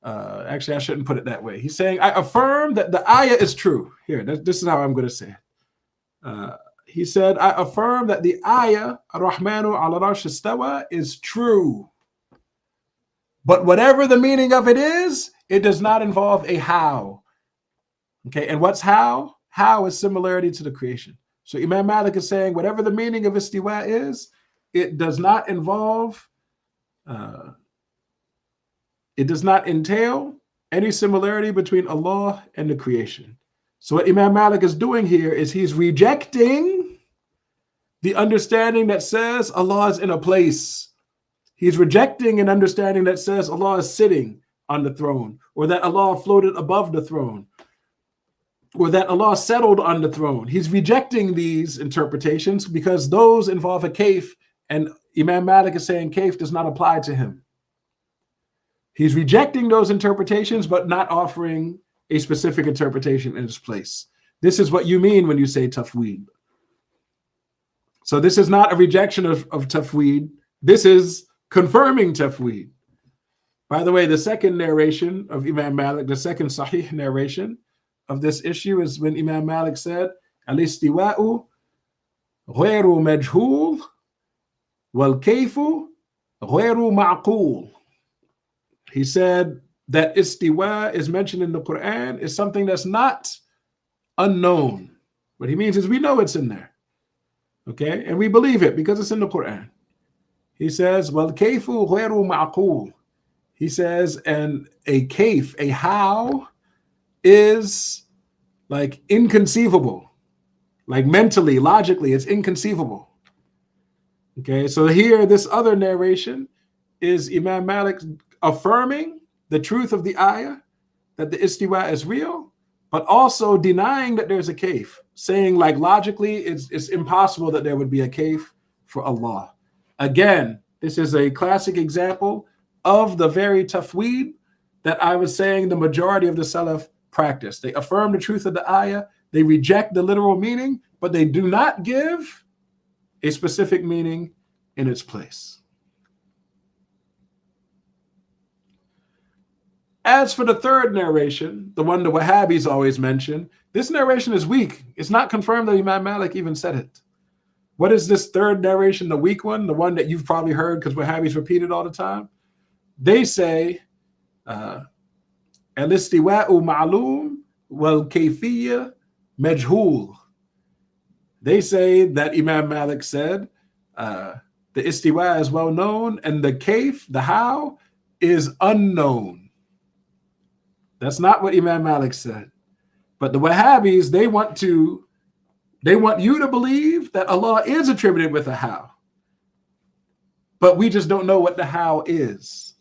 Actually, I shouldn't put it that way. He's saying, I affirm that the ayah is true. Here, this is how I'm going to say it. He said, I affirm that the ayah, Ar-Rahmanu ala al-Arsh istawa, is true. But whatever the meaning of it is, it does not involve a how. Okay, and what's how? How is similarity to the creation. So Imam Malik is saying, whatever the meaning of istiwa is, it does not involve, it does not entail any similarity between Allah and the creation. So what Imam Malik is doing here is he's rejecting the understanding that says Allah is in a place. He's rejecting an understanding that says Allah is sitting on the throne, or that Allah floated above the throne, or that Allah settled on the throne. He's rejecting these interpretations because those involve a kayf, and Imam Malik is saying kayf does not apply to him. He's rejecting those interpretations, but not offering a specific interpretation in its place. This is what you mean when you say tafweed. So this is not a rejection of tafweed. This is confirming tafweed. By the way, the second narration of Imam Malik, the second sahih narration of this issue is when Imam Malik said, al-istiwa'u ghayru majhul wal kayfu ghayru ma'qul. He said that istiwa is mentioned in the Quran is something that's not unknown. What he means is we know it's in there. Okay, and we believe it because it's in the Quran. He says, wal kayfu ghayru ma'qul. He says, and a kayf, a how, is like inconceivable, like mentally, logically, it's inconceivable. Okay, so here, this other narration is Imam Malik affirming the truth of the ayah, that the istiwa is real, but also denying that there's a kayf, saying like logically, it's impossible that there would be a kayf for Allah. Again, this is a classic example of the very tafweed that I was saying the majority of the Salaf practice. They affirm the truth of the ayah, they reject the literal meaning, but they do not give a specific meaning in its place. As for the third narration, the one the Wahhabis always mention, this narration is weak. It's not confirmed that Imam Malik even said it. What is this third narration, the weak one, the one that you've probably heard because Wahhabis repeat it all the time? They say, al-istiwa'u ma'loom wal kayfiyya majhul. They say that Imam Malik said the istiwa is well known and the kayf, the how, is unknown. That's not what Imam Malik said. But the Wahhabis, they want you to believe that Allah is attributed with a how. But we just don't know what the how is.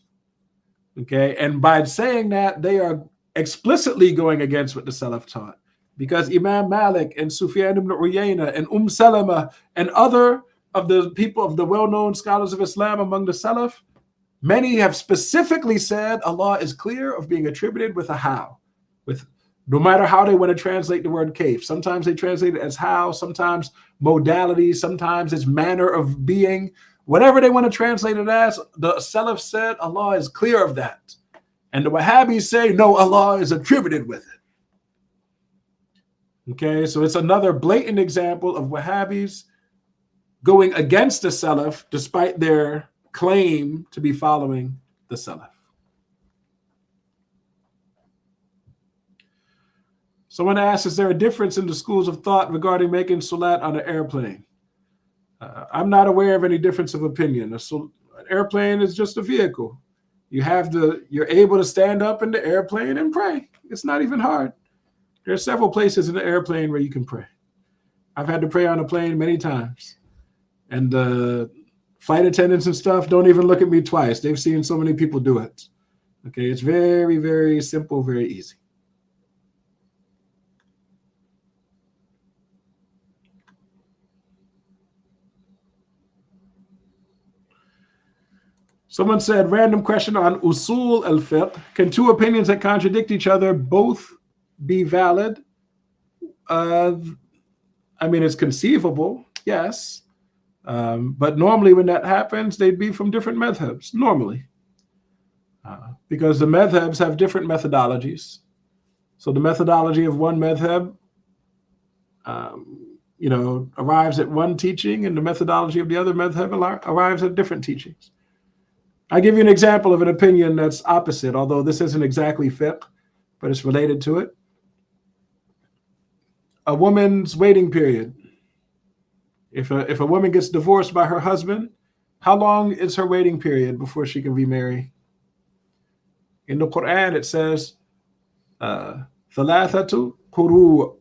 Okay, and by saying that, they are explicitly going against what the Salaf taught. Because Imam Malik and Sufyan ibn Uyayna and Salama and other of the people of the well-known scholars of Islam among the Salaf, many have specifically said Allah is clear of being attributed with a how, with no matter how they want to translate the word kayf. Sometimes they translate it as how, sometimes modality, sometimes it's manner of being. Whatever they want to translate it as, the Salaf said Allah is clear of that. And the Wahhabis say, no, Allah is attributed with it. Okay, so it's another blatant example of Wahhabis going against the Salaf despite their claim to be following the Salaf. Someone asks, is there a difference in the schools of thought regarding making salat on an airplane? I'm not aware of any difference of opinion. an airplane is just a vehicle. You're able to stand up in the airplane and pray. It's not even hard. There are several places in the airplane where you can pray. I've had to pray on a plane many times. And the flight attendants and stuff don't even look at me twice. They've seen so many people do it. Okay, it's very, very simple, very easy. Someone said, random question on usul al-fiqh. Can two opinions that contradict each other both be valid? I mean, it's conceivable, yes. But normally when that happens, they'd be from different madhabs, normally. Because the madhabs have different methodologies. So the methodology of one madhab, arrives at one teaching, and the methodology of the other madhab arrives at different teachings. I give you an example of an opinion that's opposite, although this isn't exactly fiqh, but it's related to it. A woman's waiting period. If a woman gets divorced by her husband, how long is her waiting period before she can remarry? In the Quran, it says, ثَلَاثَةُ قُرُوء.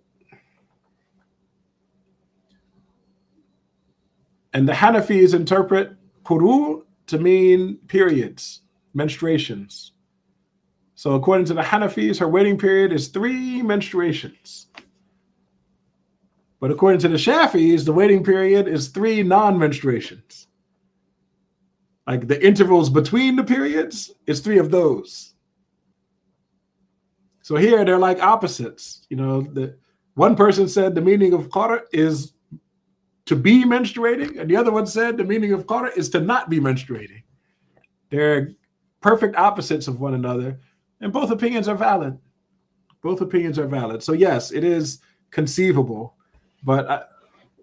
And the Hanafis interpret quru to mean periods, menstruations. So according to the Hanafis, her waiting period is 3 menstruations. But according to the Shafis, the waiting period is 3 non-menstruations. Like the intervals between the periods is 3 of those. So here they're like opposites. One person said the meaning of qara is to be menstruating, and the other one said the meaning of qara is to not be menstruating. They're perfect opposites of one another, and both opinions are valid. Both opinions are valid. So yes, it is conceivable, but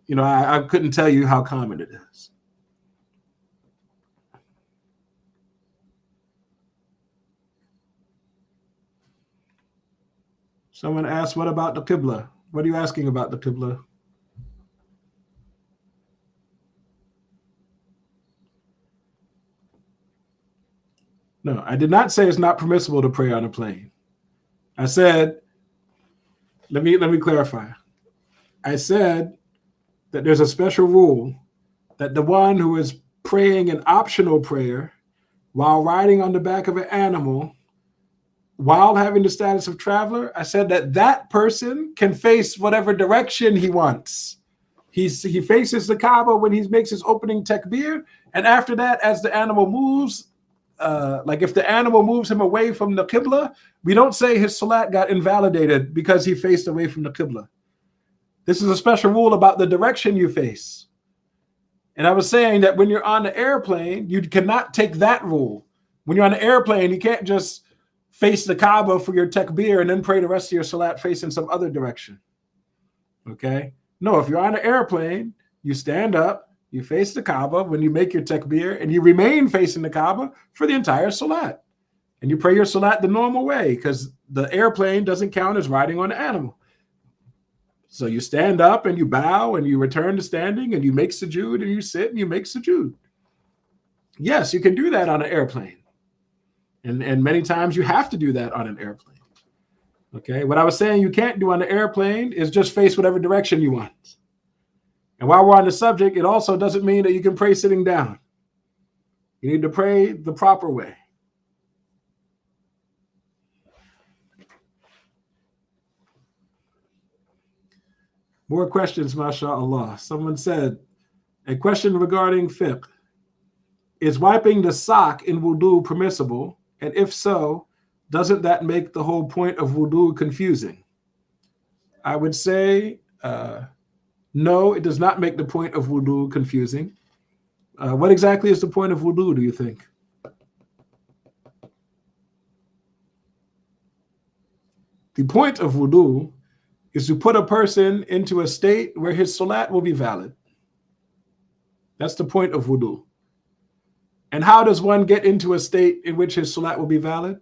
I couldn't tell you how common it is. Someone asked, what about the Qibla? What are you asking about the Qibla? No, I did not say it's not permissible to pray on a plane. I said, let me clarify. I said that there's a special rule that the one who is praying an optional prayer while riding on the back of an animal, while having the status of traveler, I said that person can face whatever direction he wants. He faces the Kaaba when he makes his opening takbir, and after that, as the animal moves, like if the animal moves him away from the Qibla, we don't say his salat got invalidated because he faced away from the Qibla. This is a special rule about the direction you face. And I was saying that when you're on the airplane, you cannot take that rule. When you're on the airplane, you can't just face the Kaaba for your takbir and then pray the rest of your salat facing some other direction. Okay? No, if you're on an airplane, you stand up, you face the Kaaba when you make your takbir, and you remain facing the Kaaba for the entire salat. And you pray your salat the normal way, because the airplane doesn't count as riding on an animal. So you stand up and you bow and you return to standing and you make sujood and you sit and you make sujood. Yes, you can do that on an airplane. And many times you have to do that on an airplane. Okay, what I was saying you can't do on the airplane is just face whatever direction you want. And while we're on the subject, it also doesn't mean that you can pray sitting down. You need to pray the proper way. More questions, mashallah. Someone said, a question regarding fiqh. Is wiping the sock in wudu permissible? And if so, doesn't that make the whole point of wudu confusing? I would say, no, it does not make the point of wudu confusing. What exactly is the point of wudu, do you think? The point of wudu is to put a person into a state where his salat will be valid. That's the point of wudu. And how does one get into a state in which his salat will be valid?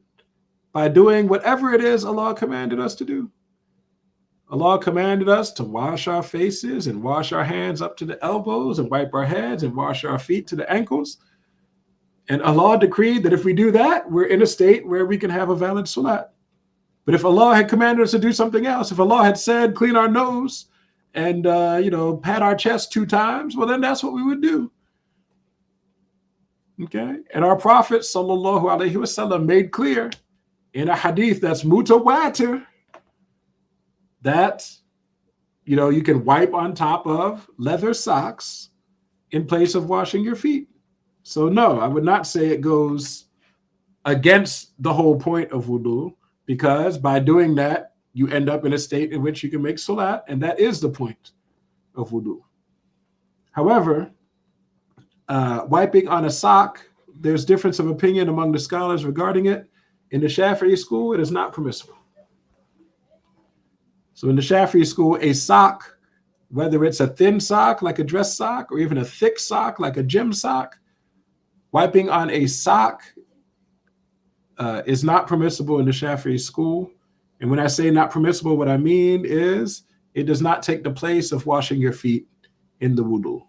By doing whatever it is Allah commanded us to do. Allah commanded us to wash our faces and wash our hands up to the elbows and wipe our heads and wash our feet to the ankles. And Allah decreed that if we do that, we're in a state where we can have a valid salat. But if Allah had commanded us to do something else, if Allah had said, clean our nose and, pat our chest 2 times, well, then that's what we would do. Okay. And our Prophet sallallahu alaihi wasallam made clear in a hadith that's mutawatir that, you can wipe on top of leather socks in place of washing your feet. So no, I would not say it goes against the whole point of wudu, because by doing that, you end up in a state in which you can make salat, and that is the point of wudu. However, wiping on a sock, there's difference of opinion among the scholars regarding it. In the Shafi'i school, it is not permissible. So in the Shafi'i school, a sock, whether it's a thin sock like a dress sock or even a thick sock like a gym sock, wiping on a sock is not permissible in the Shafi'i school. And when I say not permissible, what I mean is it does not take the place of washing your feet in the wudu.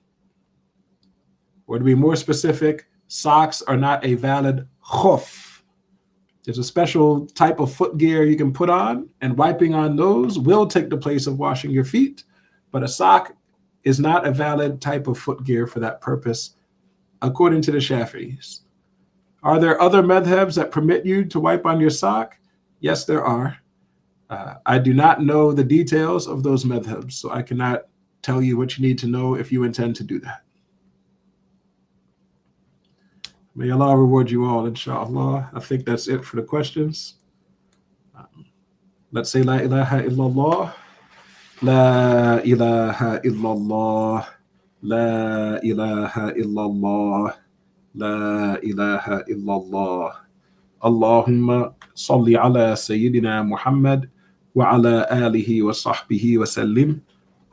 Or to be more specific, socks are not a valid khuf. There's a special type of foot gear you can put on, and wiping on those will take the place of washing your feet. But a sock is not a valid type of foot gear for that purpose, according to the Shafi'is. Are there other madhabs that permit you to wipe on your sock? Yes, there are. I do not know the details of those madhabs, so I cannot tell you what you need to know if you intend to do that. May Allah reward you all, inshallah. I think that's it for the questions. Let's say La ilaha illallah. La ilaha illallah. La ilaha illallah. La ilaha illallah. Allahumma salli ala Sayyidina Muhammad wa ala alihi wa sahbihi wa sallim.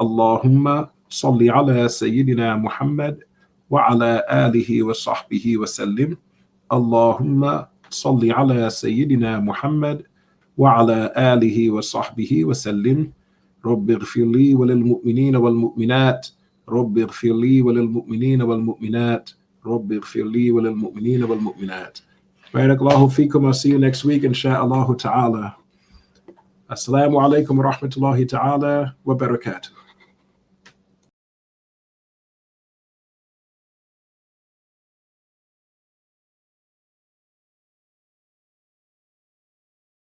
Allahumma salli ala Sayyidina Muhammad wa ala alihi wa sahbihi wa sallim. Allahumma salli ala Sayyidina Muhammad wa ala alihi wa sahbihi wa sallim. Rabbi ighfir li wa lil mu'minina wal mu'minat. Rabbi ighfir li wa lil mu'minina wal mu'minat. Rabbi ighfir li wa lil mu'minina wal mu'minat. Barakallahu feekum. I'll see you next week, insha'Allah ta'ala. Assalamu alaikum wa rahmatullahi ta'ala wa barakatuh.